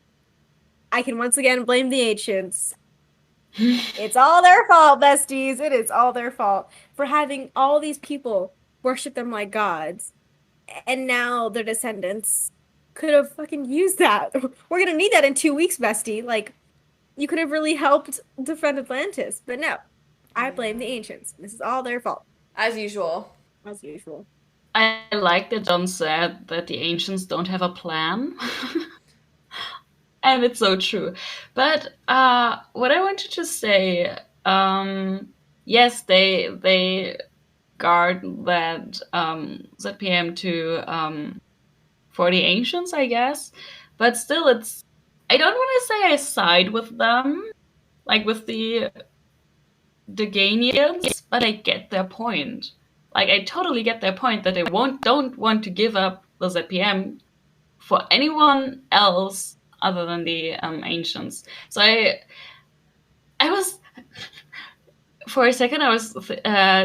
I can once again blame the ancients. It's all their fault, besties. It is all their fault for having all these people worship them like gods. And now their descendants could have fucking used that. We're gonna need that in 2 weeks, bestie. Like, you could have really helped defend Atlantis. But no, I blame the ancients. This is all their fault. As usual. As usual. I like that John said that the ancients don't have a plan. And it's so true. But what I wanted to say, yes, they guard that ZPM for the ancients, I guess. But still, I don't want to say I side with them, like with the Ganians, but I get their point. Like, I totally get their point that they don't want to give up the ZPM for anyone else other than the ancients. So I was, for a second, I was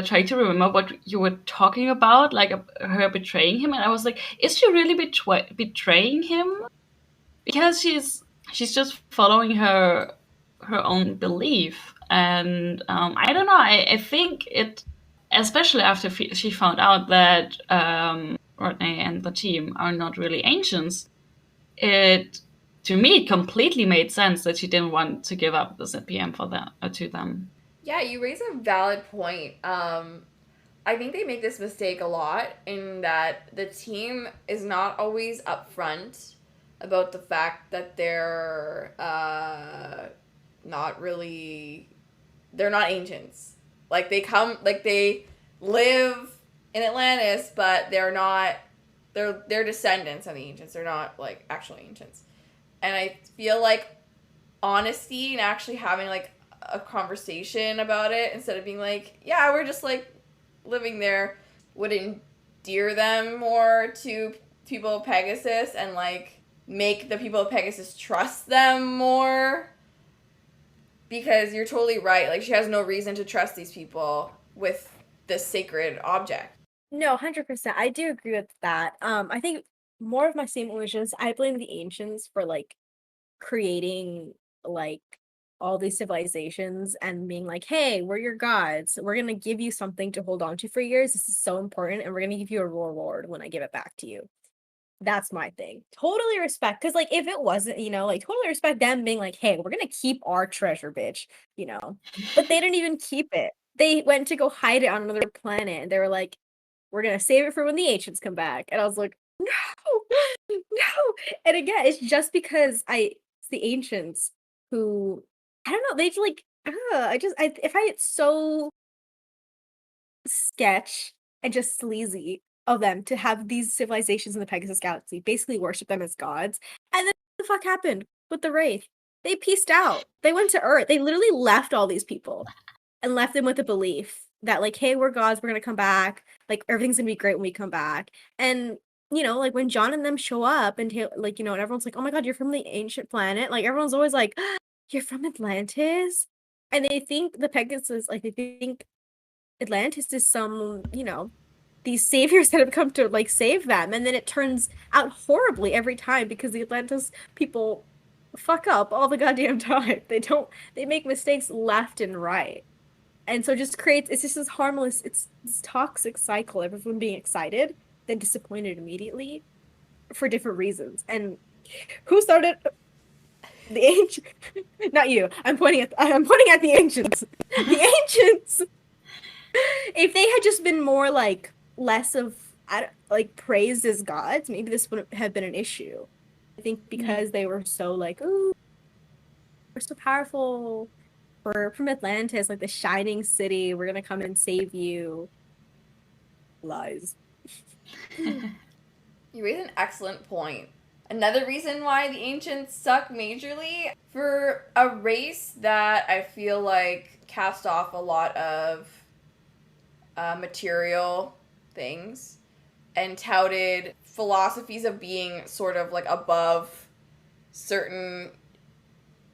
trying to remember what you were talking about, like her betraying him, and I was like, is she really betraying him? Because she's just following her own belief, and I don't know. I think it, especially after she found out that Rodney and the team are not really ancients, to me, it completely made sense that she didn't want to give up the ZPM to them. Yeah, you raise a valid point. I think they make this mistake a lot in that the team is not always upfront about the fact that they're they're not ancients. Like, they live in Atlantis, but they're descendants of the ancients. They're not, like, actual ancients. And I feel like honesty and actually having, like, a conversation about it instead of being like, yeah, we're just, like, living there, would endear them more to people of Pegasus and, like, make the people of Pegasus trust them more. Because you're totally right. Like, she has no reason to trust these people with this sacred object. No, 100%. I do agree with that. I think more of my same illusions, I blame the ancients for, like, creating, like, all these civilizations and being like, hey, we're your gods. We're going to give you something to hold on to for years. This is so important, and we're going to give you a reward when I give it back to you. That's my thing. Totally respect. Because, like, if it wasn't, like, totally respect them being like, hey, we're going to keep our treasure, bitch, But they didn't even keep it. They went to go hide it on another planet, and they were like, we're going to save it for when the ancients come back. And I was like, no, no. And again, it's just because it's the ancients who, I don't know, they like, I find it so sketch and just sleazy of them to have these civilizations in the Pegasus Galaxy basically worship them as gods. And then what the fuck happened with the Wraith? They pieced out. They went to Earth. They literally left all these people and left them with the belief that, like, hey, we're gods, we're gonna come back, like, everything's gonna be great when we come back. And like, when John and them show up and like, and everyone's like, oh my god, you're from the ancient planet, like, everyone's always like, you're from Atlantis, and they think the Pegasus, like, they think Atlantis is some, these saviors that have come to, like, save them, and then it turns out horribly every time because the Atlantis people fuck up all the goddamn time. They make mistakes left and right. And so it's just this harmless, it's this toxic cycle of everyone being excited, then disappointed immediately for different reasons. And who started the ancient? Not you. I'm pointing at the ancients. The ancients. If they had just been more, like, less of, like, praised as gods, maybe this wouldn't have been an issue. I think because they were so like, ooh, we're so powerful. We're from Atlantis, like the shining city. We're gonna come and save you. Lies. You raise an excellent point. Another reason why the ancients suck majorly, for a race that I feel like cast off a lot of material things and touted philosophies of being sort of like above certain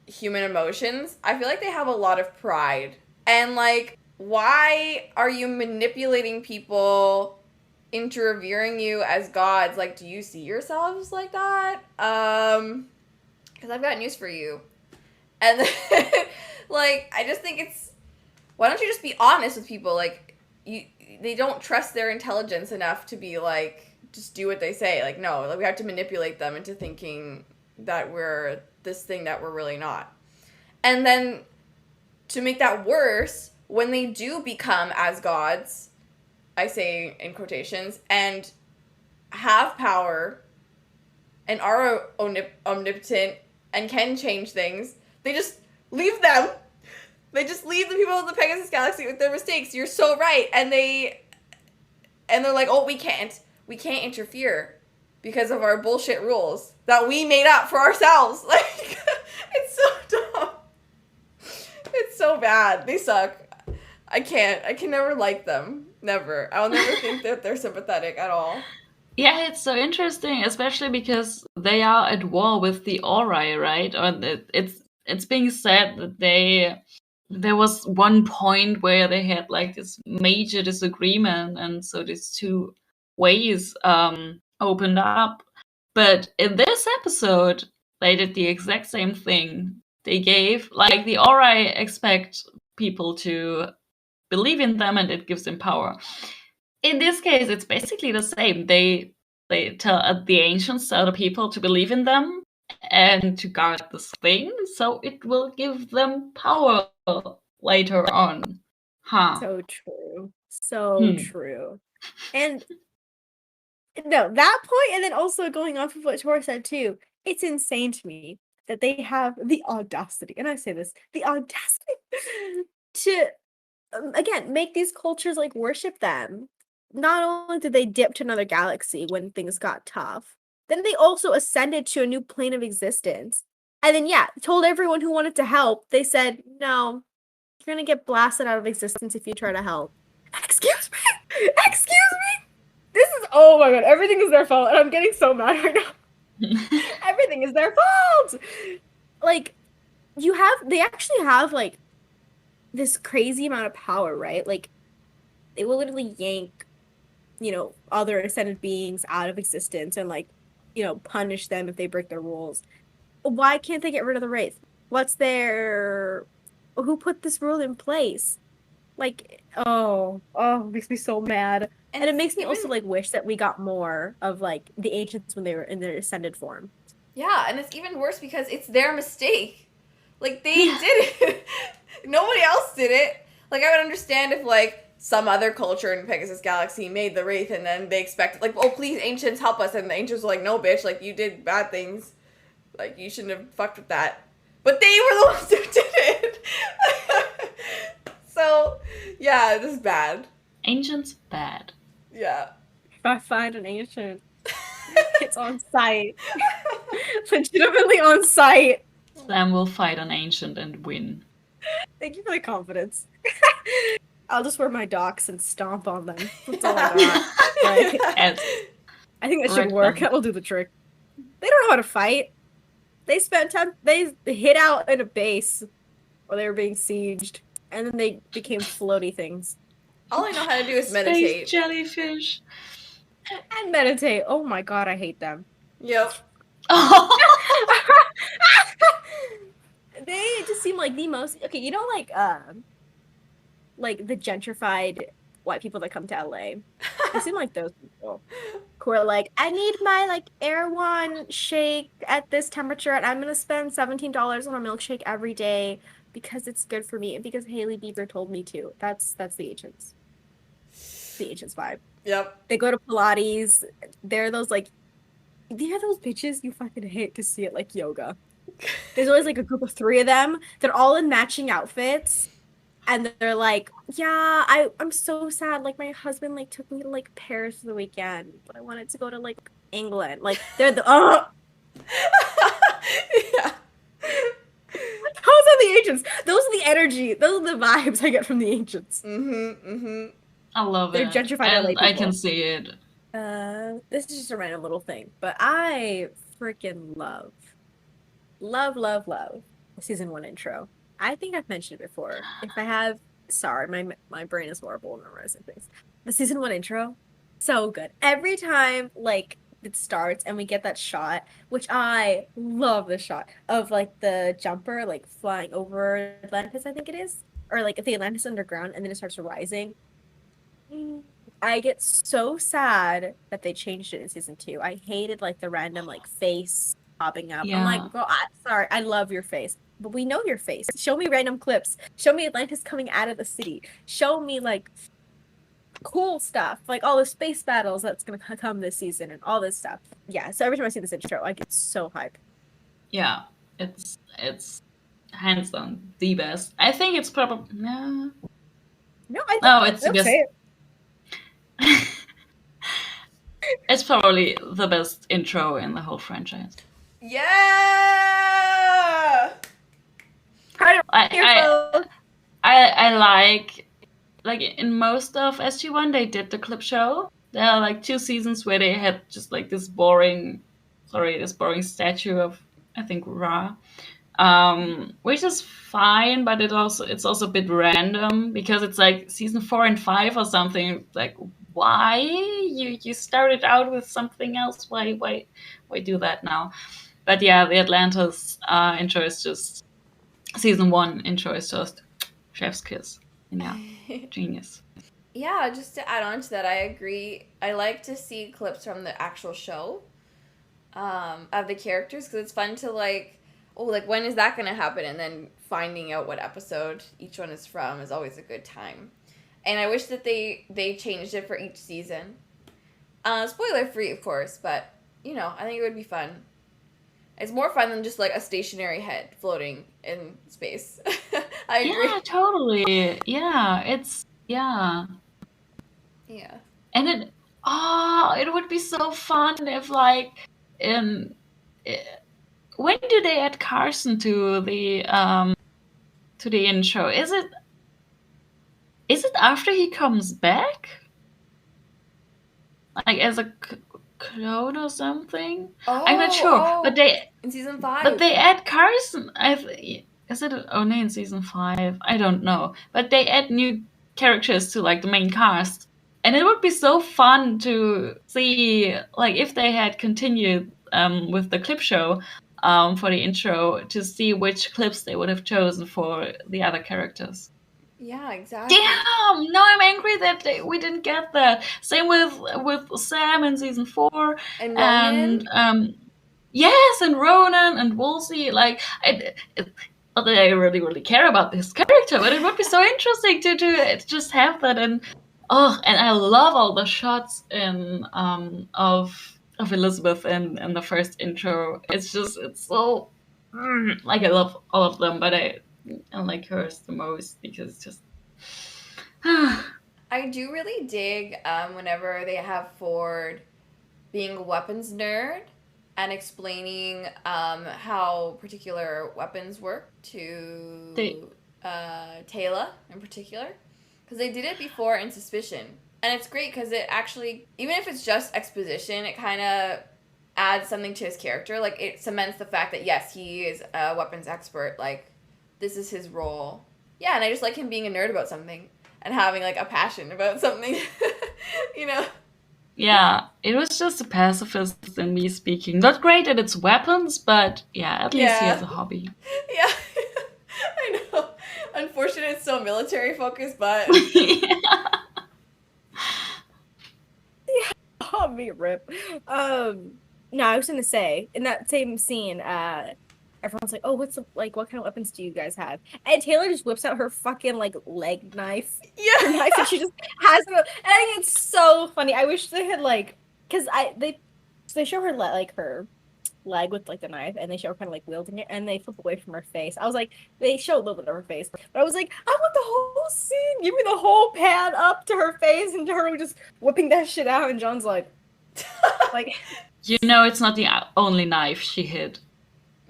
human emotions, I feel like they have a lot of pride. And like, why are you manipulating people into revering you as gods? Like, do you see yourselves like that? Because I've got news for you. And then, like, I just think it's, why don't you just be honest with people? Like, they don't trust their intelligence enough to be like, just do what they say. Like, no, like, we have to manipulate them into thinking that we're this thing that we're really not. And then, to make that worse, when they do become as gods, I say in quotations, and have power and are omnipotent and can change things, they just leave them. They just leave the people of the Pegasus Galaxy with their mistakes. You're so right. And they're like, oh, we can't interfere because of our bullshit rules that we made up for ourselves. Like, it's so dumb. It's so bad. They suck. I can never like them. Never. I'll never think that they're sympathetic at all. Yeah, it's so interesting, especially because they are at war with the Ori, right? Or it's being said that there was one point where they had like this major disagreement, and so these two ways opened up. But in this episode, they did the exact same thing. They gave, like, the Ori expect people to believe in them, and it gives them power. In this case, it's basically the same. They tell the ancients tell the people to believe in them and to guard this thing, so it will give them power later on. Huh. So true. So true. And no, that point, and then also going off of what Tor said too, it's insane to me that they have the audacity, and I say this, the audacity to, again, make these cultures like worship them. Not only did they dip to another galaxy when things got tough, then they also ascended to a new plane of existence. And then, yeah, told everyone who wanted to help, they said, no, you're gonna get blasted out of existence if you try to help. Excuse me! Excuse me! This is, oh my god, everything is their fault, and I'm getting so mad right now. Everything is their fault! Like, they actually have, like, this crazy amount of power, right? Like, they will literally yank, other ascended beings out of existence and, like, punish them if they break their rules. Why can't they get rid of the Wraith? Who put this rule in place? Like, it makes me so mad. And it makes me also, like, wish that we got more of, like, the ancients when they were in their ascended form. Yeah, and it's even worse because it's their mistake. Like, they did it. Nobody else did it. Like, I would understand if, like, some other culture in Pegasus Galaxy made the Wraith and then they expected, like, oh, please, ancients, help us. And the ancients were like, no, bitch, like, you did bad things. Like, you shouldn't have fucked with that. But they were the ones who did it. So, yeah, this is bad. Ancients, bad. Yeah. If I find an ancient, it's on site. Legitimately on site. Sam will fight an ancient and win. Thank you for the confidence. I'll just wear my docs and stomp on them. That's all I got. Like, I think that should work. That will do the trick. They don't know how to fight. They spent time. They hid out in a base while they were being sieged, and then they became floaty things. All I know how to do is meditate. Space jellyfish. And meditate. Oh my god, I hate them. Yep. They just seem like the most okay. Like the gentrified white people that come to LA. They seem like those people who are like, I need my like Erewhon shake at this temperature, and I'm gonna spend $17 on a milkshake every day because it's good for me and because Hailey Bieber told me to. That's the Ancients. The Ancients vibe. Yep. They go to Pilates. They're those bitches you fucking hate to see at like yoga. There's always like a group of 3 of them. They're all in matching outfits. And they're like, yeah, I'm so sad. Like, my husband, like, took me to, like, Paris for the weekend. But I wanted to go to, like, England. Like, they're the, Yeah. Those are the Ancients. Those are the energy. Those are the vibes I get from the Ancients. Oh, I love They're it. gentrified LA And I people. can see it. This is just a random little thing, but I freaking love season 1 intro. I think I've mentioned it before. If I have, sorry, my brain is horrible at memorizing things. The season 1 intro, so good. Every time like it starts and we get that shot, which I love the shot of like the jumper like flying over Atlantis, I think it is, or like the Atlantis underground, and then it starts rising. I get so sad that they changed it in season 2. I hated like the random like face popping up. I'm Yeah. like, girl, sorry, I love your face, but we know your face. Show me random clips. Show me Atlantis coming out of the city. Show me like cool stuff, like all the space battles that's gonna come this season and all this stuff. Yeah, so every time I see this intro, I get so hyped. Yeah. It's hands down the best. I think it's probably no. No, I think No, it's the don't best. say it. It's probably the best intro in the whole franchise. Yeah. I like in most of SG1 they did the clip show. There are like 2 seasons where they had just like this boring statue of, I think, Ra. Which is fine, but it's also a bit random because it's like season 4 and 5 or something. Like, why you started out with something else? Why do that now? But yeah, the Atlantis intro is just season 1 intro is just chef's kiss. And yeah, genius. Yeah, just to add on to that, I agree. I like to see clips from the actual show of the characters because it's fun to like, oh, like when is that going to happen? And then finding out what episode each one is from is always a good time. And I wish that they changed it for each season. Spoiler free, of course, but you know, I think it would be fun. It's more fun than just like a stationary head floating in space. I agree. Yeah, totally. Yeah, it's Yeah. and it would be so fun if like in when do they add Carson to the intro? Is it after he comes back? Like as a clone or something? I'm not sure, but they in season 5. But they add Carson. Is it only in season 5? I don't know. But they add new characters to like the main cast, and it would be so fun to see like if they had continued with the clip show for the intro to see which clips they would have chosen for the other characters. Yeah, exactly. Damn! Now I'm angry that we didn't get that. Same with Sam in season 4 And Ronan. and yes, and Ronan and Woolsey. Like, not that I really, really care about this character, but it would be so interesting to just have that. And I love all the shots in of Elizabeth in the first intro. It's so like I love all of them, but I like hers the most because it's just. I do really dig whenever they have Ford being a weapons nerd and explaining how particular weapons work to Taylor in particular. Because they did it before in Suspicion. And it's great because it actually, even if it's just exposition, it kind of adds something to his character. Like, it cements the fact that, yes, he is a weapons expert. Like, this is his role. Yeah, and I just like him being a nerd about something and having, like, a passion about something, you know? Yeah, it was just a pacifist in me speaking. Not great at its weapons, but yeah, at least he has a hobby. Yeah, I know. Unfortunately, it's so military focused, but... Hobby rip. No, I was gonna say, in that same scene, everyone's like, oh, what kind of weapons do you guys have? And Taylor just whips out her fucking, like, leg knife. Yeah. Her knife, and she just has it. And I think it's so funny. I wish they had, like, because they show her, like, her leg with, like, the knife, and they show her kind of, like, wielding it, and they flip away from her face. I was like, they show a little bit of her face. But I was like, I want the whole scene. Give me the whole pan up to her face and to her just whipping that shit out. And John's like, You know, it's not the only knife she hid.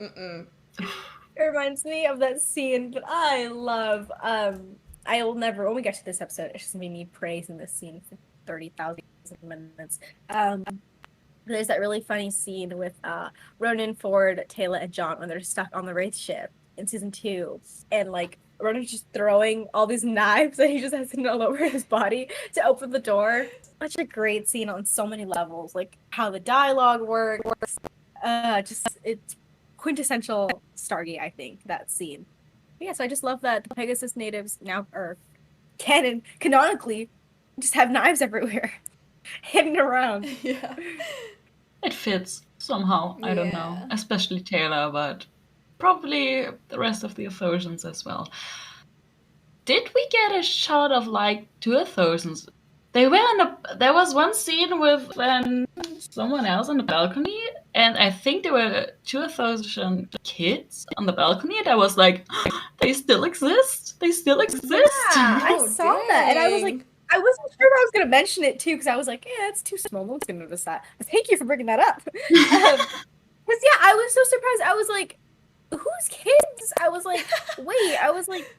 Mm-mm. It reminds me of that scene that I love. I will never, when we get to this episode, it's just gonna be me praising this scene for 30,000 minutes. There's that really funny scene with Ronan, Ford, Taylor, and John when they're stuck on the Wraith ship in season 2, and like Ronan's just throwing all these knives that he just has hidden all over his body to open the door. Such a great scene on so many levels, like how the dialogue works. Just it's quintessential Stargate, I think, that scene. But yeah, so I just love that the Pegasus natives now are canonically just have knives everywhere, hidden around. Yeah. It fits somehow. I don't know, especially Taylor, but probably the rest of the Athosians as well. Did we get a shot of like 2 Athosians? There was one scene with someone else on the balcony, and I think there were 2 Athosian kids on the balcony. And I was like, they still exist. They still exist. Yeah, I saw that, and I was like, I wasn't sure if I was gonna mention it too, because I was like, yeah, it's too small. No one's gonna notice that. Thank you for bringing that up. Because yeah, I was so surprised. I was like, whose kids? I was like, wait. I was like,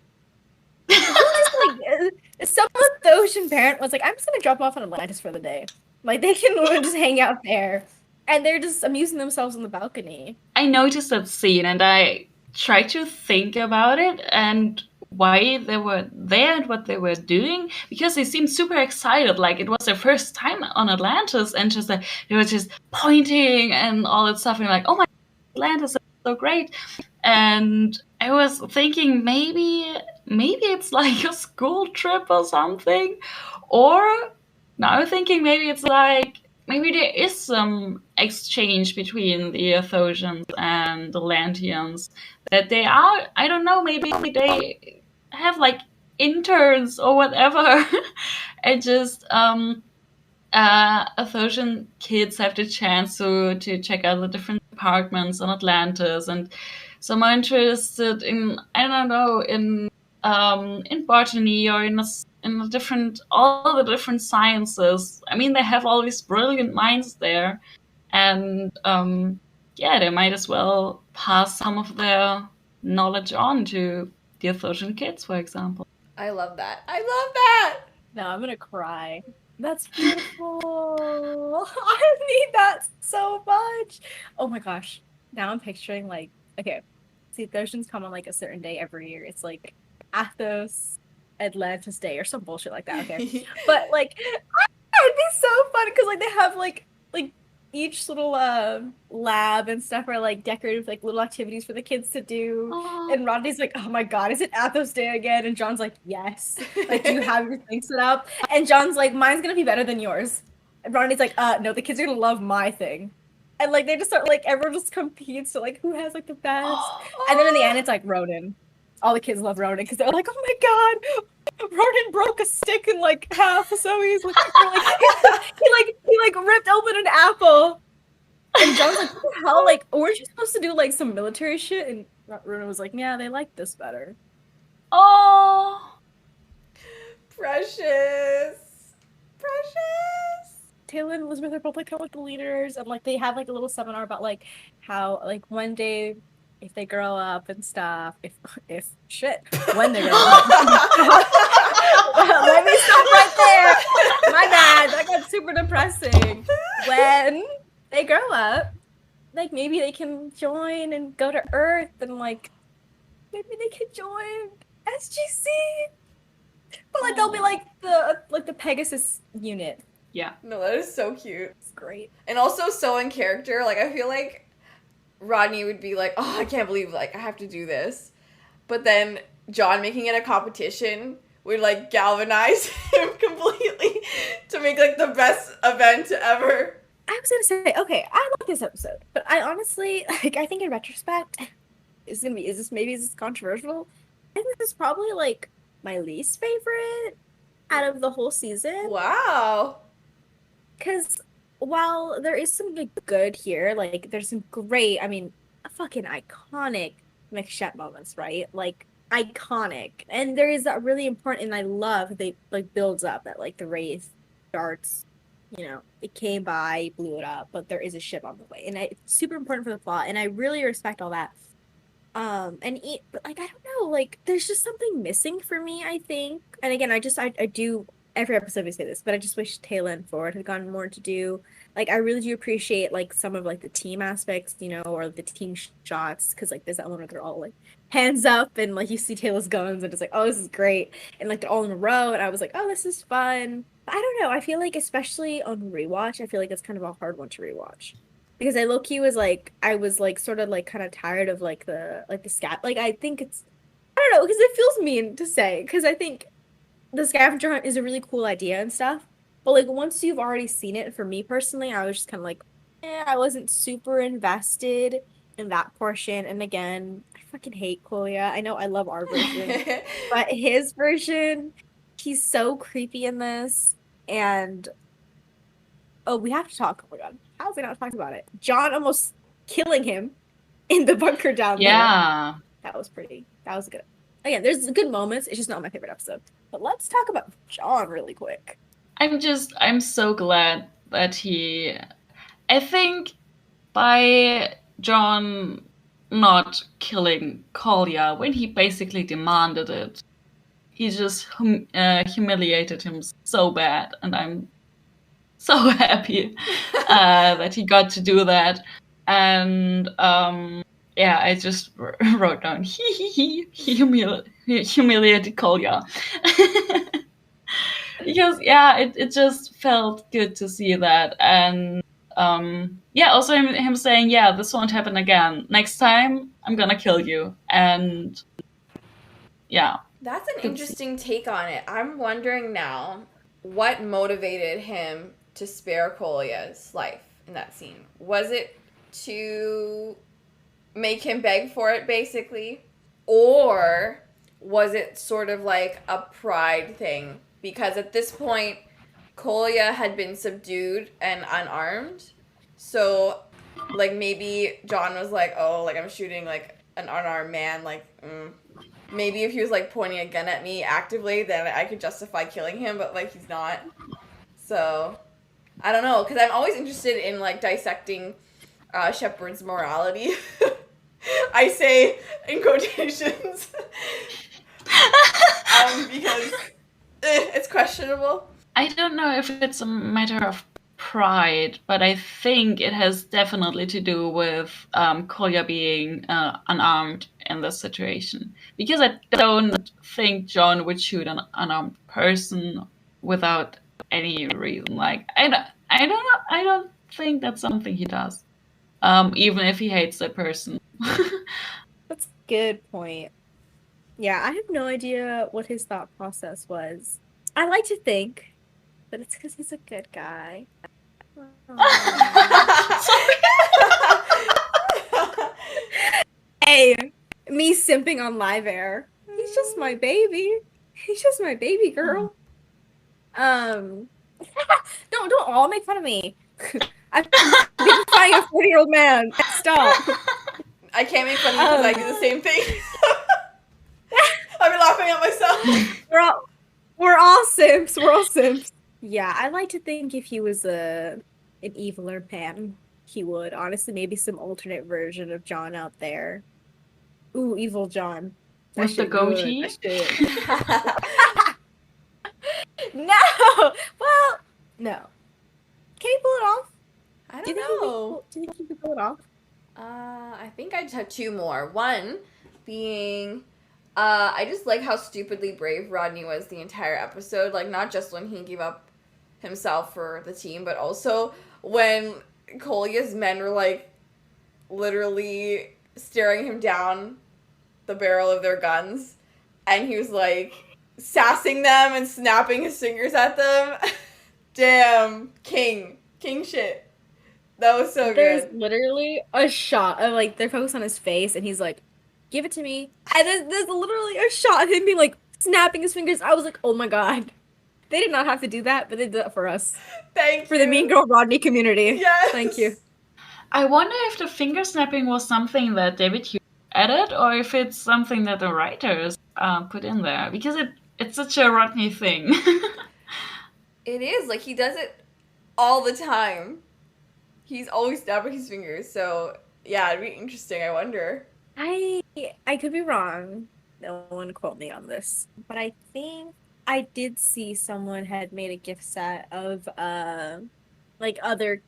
some Athosian parent was like, I'm just gonna drop off on Atlantis for the day. Like they can just hang out there, and they're just amusing themselves on the balcony. I noticed that scene, and I tried to think about it and why they were there and what they were doing, because they seemed super excited, like it was their first time on Atlantis, and just like they were just pointing and all that stuff, and like, oh my God, Atlantis is so great. And I was thinking maybe it's like a school trip or something, or now I'm thinking maybe it's like maybe there is some exchange between the Athosians and the Lantians, that they are, I don't know, maybe they have like interns or whatever, and just Athosian kids have the chance to check out the different departments on Atlantis, and some are interested in, I don't know, in botany or in all the different sciences. I mean, they have all these brilliant minds there, and yeah, they might as well pass some of their knowledge on to the Athosian kids, for example. I love that. I love that. No, I'm gonna cry. That's beautiful. I need that so much. Oh my gosh. Now I'm picturing like, okay, see, Athosians come on like a certain day every year. It's like Athos Atlantis Day or some bullshit like that. Okay, but like, it'd be so fun because like they have like each little lab and stuff are like decorated with like little activities for the kids to do. Aww. And Rodney's like, oh my God, is it Athos Day again? And John's like, yes. Like, do you have your thing set up? And John's like, mine's gonna be better than yours. And Rodney's like, no, the kids are gonna love my thing. And like they just start like everyone just competes to like who has like the best. And then in the end it's like Ronan. All the kids love Ronan because they're like, oh my God, Ronan broke a stick in like half, so he's like, he ripped open an apple. And John's like, what the hell? Like, weren't you supposed to do like some military shit? And Ronan was like, yeah, they like this better. Oh, Precious. Taylor and Elizabeth are both like come with the leaders, and like they have like a little seminar about like how like one day if they grow up and stuff, if when they grow up. Let me stop right there. My bad. That got super depressing. When they grow up, like maybe they can join and go to Earth, and like maybe they can join SGC. But like they'll be like the Pegasus unit. yeah. No, that is so cute. It's great. And also so in character. Like, I feel like Rodney would be like, oh, I can't believe, like, I have to do this. But then John making it a competition would, like, galvanize him completely to make, like, the best event ever. I was gonna say, okay, I like this episode, but I honestly, like, I think in retrospect, is this controversial? I think this is probably, like, my least favorite out of the whole season. Wow. Because while there is some like, good here, like, there's some great, I mean, fucking iconic McShep moments, right? Like, iconic. And there is that really important, and I love they, like, builds up that, like, the Wraith starts, you know, it came by, blew it up, but there is a ship on the way. And it's super important for the plot, and I really respect all that. But, like, I don't know, know, like there's just something missing for me, I think. And again, I do every episode we say this, but I just wish Taylor and Ford had gotten more to do. Like I really do appreciate like some of like the team aspects, or the team shots, because like there's that one where they're all like hands up and like you see Taylor's guns and it's like, oh, this is great. And like they're all in a row and I was like, oh, this is fun. But I don't know. I feel like especially on rewatch, I feel like it's kind of a hard one to rewatch. Because I low-key was like I was like sort of like kind of tired of like the scat, like I think it's, I don't know, because it feels mean to say, because I think the scavenger hunt is a really cool idea and stuff. But like once you've already seen it, for me personally, I was just kind of like, I wasn't super invested in that portion. And again, I fucking hate Kolya. I know I love our version, but his version, he's so creepy in this. And oh, we have to talk. Oh my god, how have we not talked about it? John almost killing him in the bunker down there. Yeah. That was pretty. That was good. Again, there's good moments. It's just not my favorite episode. But let's talk about John really quick. I'm so glad that I think by John not killing Kolya when he basically demanded it, he just humiliated him so bad, and I'm so happy that he got to do that. And I just wrote down he humiliated Kolya. Because it just felt good to see that. And also him saying, this won't happen again. Next time I'm gonna kill you. And that's an interesting take on it. I'm wondering now what motivated him to spare Kolya's life in that scene. Was it to make him beg for it, basically? Or was it sort of like a pride thing? Because at this point, Kolya had been subdued and unarmed. So, like, maybe John was like, oh, like, I'm shooting, like, an unarmed man. Like, maybe if he was, like, pointing a gun at me actively, then I could justify killing him. But, like, he's not. So, I don't know. Because I'm always interested in, like, dissecting Shepard's morality. I say in quotations. Because it's questionable. I don't know if it's a matter of pride, but I think it has definitely to do with Kolya being unarmed in this situation. Because I don't think John would shoot an unarmed person without any reason. Like I don't think that's something he does. Even if he hates that person. That's a good point. Yeah, I have no idea what his thought process was. I like to think that it's because he's a good guy. Hey, me simping on live air. He's just my baby. He's just my baby girl. Don't all make fun of me. I'm fighting a 40-year-old man. Stop. I can't make fun of you because I do the same thing. I've been laughing at myself. We're all simps. We're all simps. Yeah, I like to think if he was an eviler man, he would. Honestly, maybe some alternate version of John out there. Ooh, evil John. With the goatee? No! Well, no. Can he pull it off? I don't know. Do you think he can pull it off? I think I just have two more. One being, I just like how stupidly brave Rodney was the entire episode. Like, not just when he gave up himself for the team, but also when Kolya's men were, like, literally staring him down the barrel of their guns. And he was, like, sassing them and snapping his fingers at them. Damn. King shit. That was so There's good. literally a shot of, like, they're focused on his face, and he's like, give it to me. And there's literally a shot of him being, like, snapping his fingers. I was like, oh my god. They did not have to do that, but they did that for us. Thank you. For the Mean Girl Rodney community. Yes. Thank you. I wonder if the finger snapping was something that David Hughes added, or if it's something that the writers put in there. Because it's such a Rodney thing. It is. Like, he does it all the time. He's always snapping his fingers, so yeah, it'd be interesting, I wonder. I could be wrong, No one quote me on this. But I think I did see someone had made a gift set of like other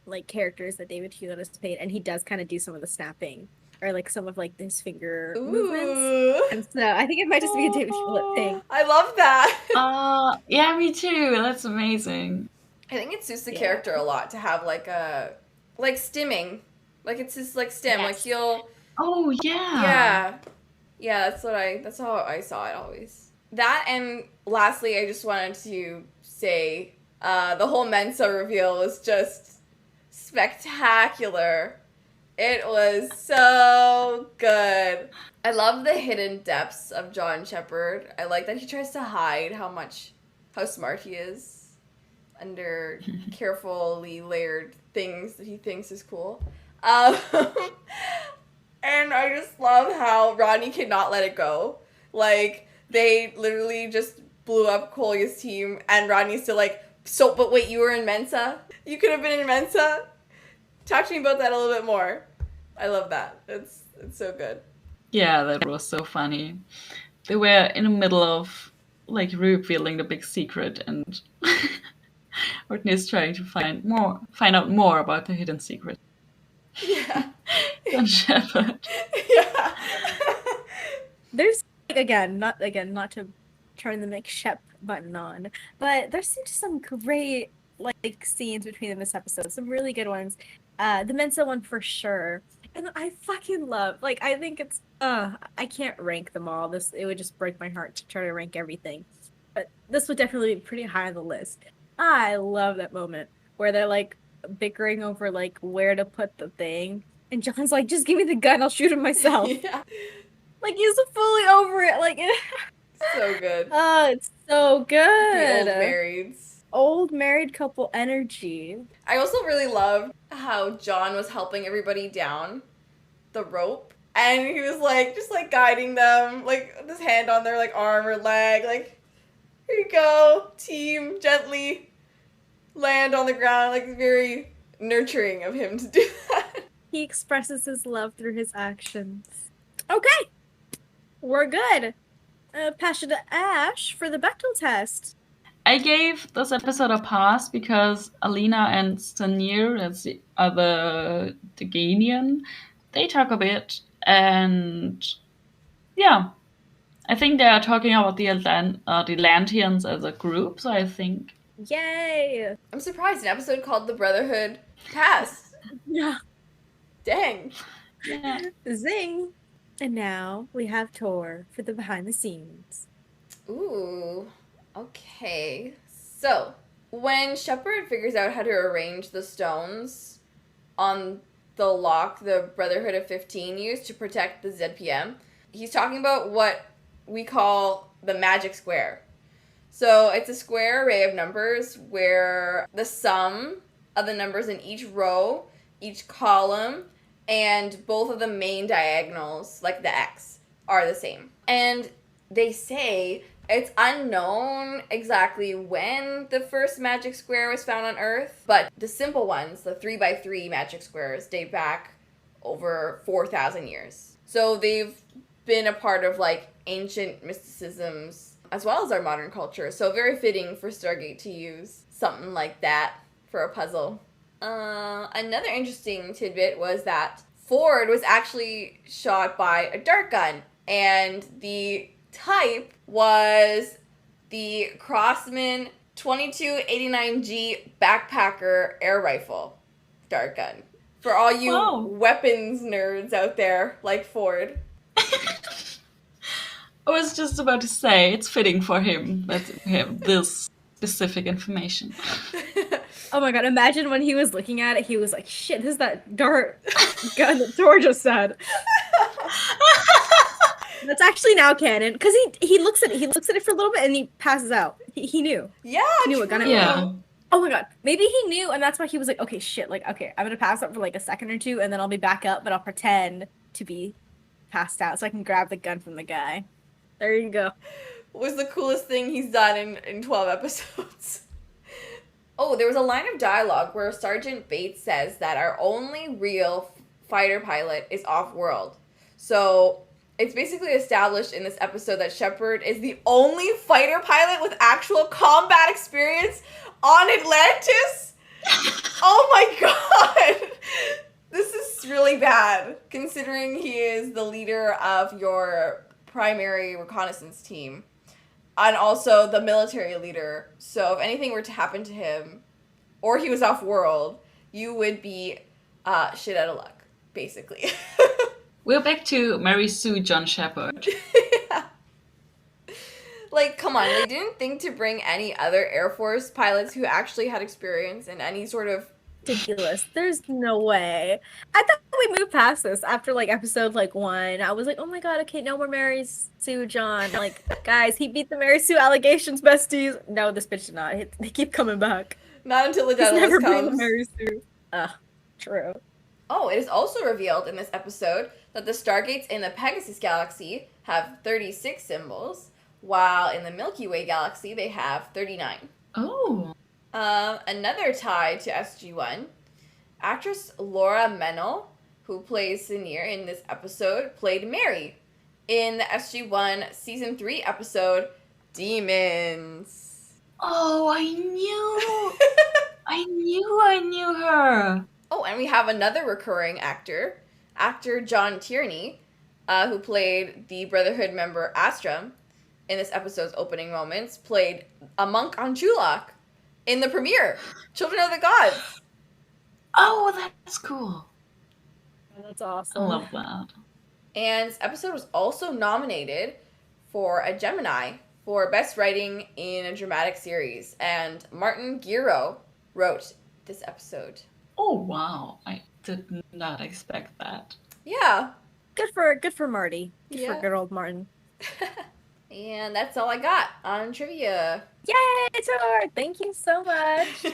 like characters that David Hewlett has paid, and he does kind of do some of the snapping or like some of like his finger movements. Ooh. And so I think it might just be a David Hewlett thing. I love that. Yeah, me too. That's amazing. I think it suits the Yeah. character a lot to have like stimming. Like it's just like stim. Yes. Like he'll Oh yeah. Yeah, that's how I saw it always. That, and lastly, I just wanted to say the whole Mensa reveal was just spectacular. It was so good. I love the hidden depths of John Shepard. I like that he tries to hide how smart he is under carefully layered things that he thinks is cool. And I just love how Rodney cannot let it go. Like, they literally just blew up Kolya's team, and Rodney's still like, so, but wait, you were in Mensa? You could have been in Mensa? Talk to me about that a little bit more. I love that. It's so good. Yeah, that was so funny. They were in the middle of like revealing the big secret, and Whitney's trying to find out more about the hidden secret. Yeah. John Shepard. Yeah. There's not to turn the make Shep button on, but there's just some great like scenes between them this episode. Some really good ones. The Mensa one for sure. And I fucking love, like, I think it's, I can't rank them all. It would just break my heart to try to rank everything. But this would definitely be pretty high on the list. I love that moment where they're, like, bickering over, like, where to put the thing. And John's like, just give me the gun, I'll shoot him myself. Yeah. Like, he's fully over it. Like, So good. oh, it's so good. The old marrieds. Old married couple energy. I also really loved how John was helping everybody down the rope. And he was like, just like guiding them, like with his hand on their like arm or leg, like, here you go, team, gently land on the ground. Like, very nurturing of him to do that. He expresses his love through his actions. Okay, we're good. Pass it to Ash for the Bechdel test. I gave this episode a pass because Alina and Sanir, that's the other Deganian, they talk a bit, and yeah, I think they are talking about the Atlanteans as a group, so I think... Yay! I'm surprised an episode called The Brotherhood passed. Yeah. Dang. Yeah. Zing! And now we have Tor for the behind the scenes. Ooh. Okay. So, when Shepard figures out how to arrange the stones on the lock the Brotherhood of 15 used to protect the ZPM, he's talking about what we call the magic square. So, it's a square array of numbers where the sum of the numbers in each row, each column, and both of the main diagonals, like the X, are the same. And they say it's unknown exactly when the first magic square was found on Earth, but the simple ones, the 3x3 magic squares, date back over 4,000 years. So they've been a part of like ancient mysticisms as well as our modern culture. So very fitting for Stargate to use something like that for a puzzle. Another interesting tidbit was that Ford was actually shot by a dart gun, and the type was the Crossman 2289G backpacker air rifle dart gun. For all you weapons nerds out there, like Ford. I was just about to say, it's fitting for him that we have this specific information. Oh my god, imagine when he was looking at it, he was like, shit, this is that dart gun that Tor just said. That's actually now canon, because he looks at it for a little bit and he passes out. He knew. Yeah, He knew what gun it Yeah. was. Oh my god, maybe he knew, and that's why he was like, okay, shit, like, okay, I'm gonna pass out for like a second or two, and then I'll be back up, but I'll pretend to be passed out so I can grab the gun from the guy. There you go. Was the coolest thing he's done in 12 episodes. Oh, there was a line of dialogue where Sergeant Bates says that our only real fighter pilot is off-world. So it's basically established in this episode that Shepard is the only fighter pilot with actual combat experience on Atlantis. Oh my god! This is really bad, considering he is the leader of your primary reconnaissance team. And also the military leader. So if anything were to happen to him, or he was off-world, you would be shit out of luck, basically. We're back to Mary Sue John Shepard. Yeah. Like, come on, they didn't think to bring any other Air Force pilots who actually had experience in any sort of... Ridiculous. There's no way. I thought we moved past this after like episode like 1. I was like, oh my god, okay, no more Mary Sue John. Like, guys, he beat the Mary Sue allegations, besties. No, this bitch did not. They keep coming back. Not until the He's never Daedalus been comes. Mary Sue. True. Oh, it is also revealed in this episode that the Stargates in the Pegasus Galaxy have 36 symbols, while in the Milky Way Galaxy they have 39. Oh. Another tie to SG-1, actress Laura Mennel, who plays Sinir in this episode, played Mary in the SG-1 Season 3 episode, Demons. Oh, I knew her. Oh, and we have another recurring actor John Tierney, who played the Brotherhood member Astrum in this episode's opening moments, played a monk on Chulak in the premiere, Children of the Gods. Oh, that's cool. That's I awesome. love that. And this episode was also nominated for a Gemini for Best Writing in a Dramatic Series, and Martin Giro wrote this episode. Oh, wow. I did not expect that. Yeah. Good for Marty. Good Yeah. for good old Martin. And that's all I got on trivia. Yay, Tor! Thank you so much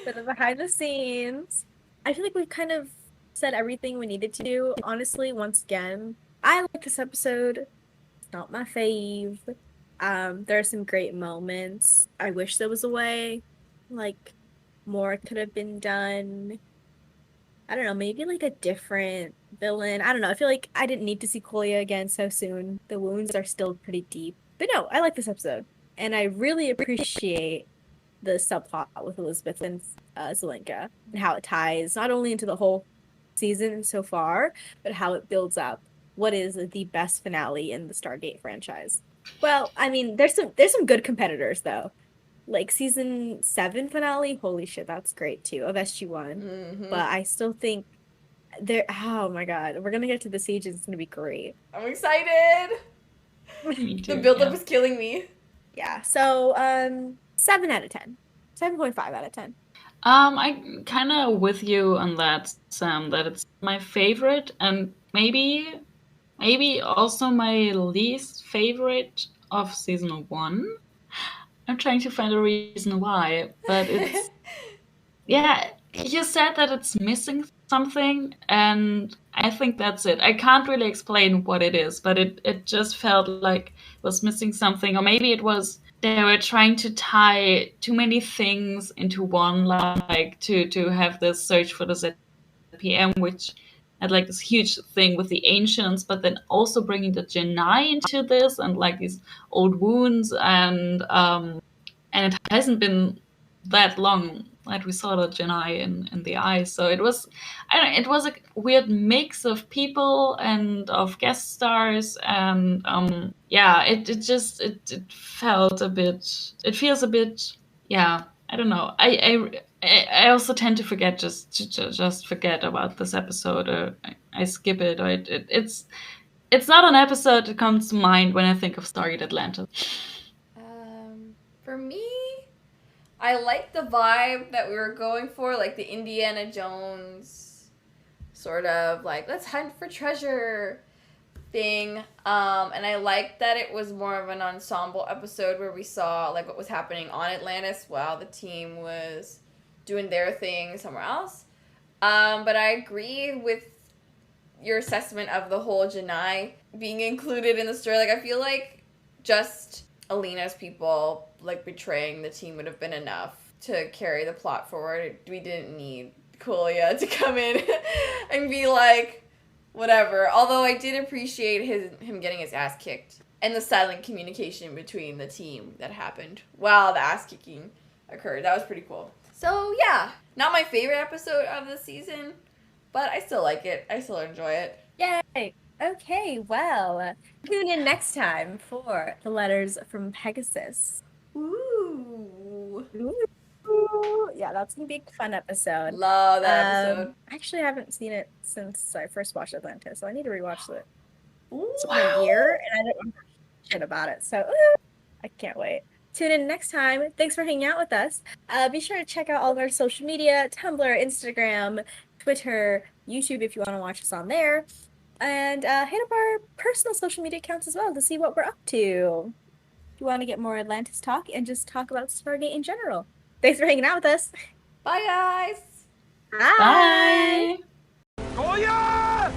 for the behind the scenes. I feel like we've kind of said everything we needed to do. Honestly, once again, I like this episode. It's not my fave. There are some great moments. I wish there was a way, like, more could have been done. I don't know, maybe like a different villain. I don't know. I feel like I didn't need to see Kolya again so soon. The wounds are still pretty deep. But no, I like this episode. And I really appreciate the subplot with Elizabeth and Zelenka and how it ties not only into the whole season so far, but how it builds up what is the best finale in the Stargate franchise. Well, I mean, there's some good competitors though. Like season 7 finale, holy shit, that's great too, of SG-1. Mm-hmm. But I still think oh my god, we're gonna get to the siege and it's gonna be great. I'm excited. Me too, The build-up yeah. is killing me. Yeah, so 7 out of 10. 7.5 out of 10. I'm kind of with you on that, Sam, that it's my favorite and maybe also my least favorite of season 1. I'm trying to find a reason why, but it's... Yeah, you said that it's missing something, and I think that's it. I can't really explain what it is, but it just felt like it was missing something, or maybe it was they were trying to tie too many things into one, like to have this search for the ZPM, which had like this huge thing with the ancients, but then also bringing the Genii into this, and like these old wounds, and it hasn't been that long that we saw the Genii in the eyes. So it was, I don't know, it was a weird mix of people and of guest stars, and it felt a bit, it feels a bit, yeah, I don't know. I also tend to forget, just forget about this episode, or I skip it, or it's not an episode that comes to mind when I think of Stargate Atlantis. For me, I like the vibe that we were going for, like the Indiana Jones sort of like let's hunt for treasure thing. And I like that it was more of an ensemble episode where we saw like what was happening on Atlantis while the team was doing their thing somewhere else. But I agree with your assessment of the whole Genii being included in the story. Like I feel like just Alina's people like betraying the team would have been enough to carry the plot forward. We didn't need Kolya to come in and be like, whatever. Although I did appreciate him getting his ass kicked and the silent communication between the team that happened while the ass kicking occurred. That was pretty cool. So yeah, not my favorite episode of the season, but I still like it. I still enjoy it. Yay! Okay, well, tune in next time for the letters from Pegasus. Ooh. Ooh, yeah, that's gonna be a fun episode. Love that episode. I actually haven't seen it since I first watched Atlanta, so I need to rewatch it. It's been Wow. a year, and I don't remember shit about it, so I can't wait. Tune in next time. Thanks for hanging out with us. Be sure to check out all of our social media, Tumblr, Instagram, Twitter, YouTube if you want to watch us on there. And hit up our personal social media accounts as well to see what we're up to. If you want to get more Atlantis talk and just talk about Stargate in general. Thanks for hanging out with us. Bye, guys. Bye. Bye. Goya!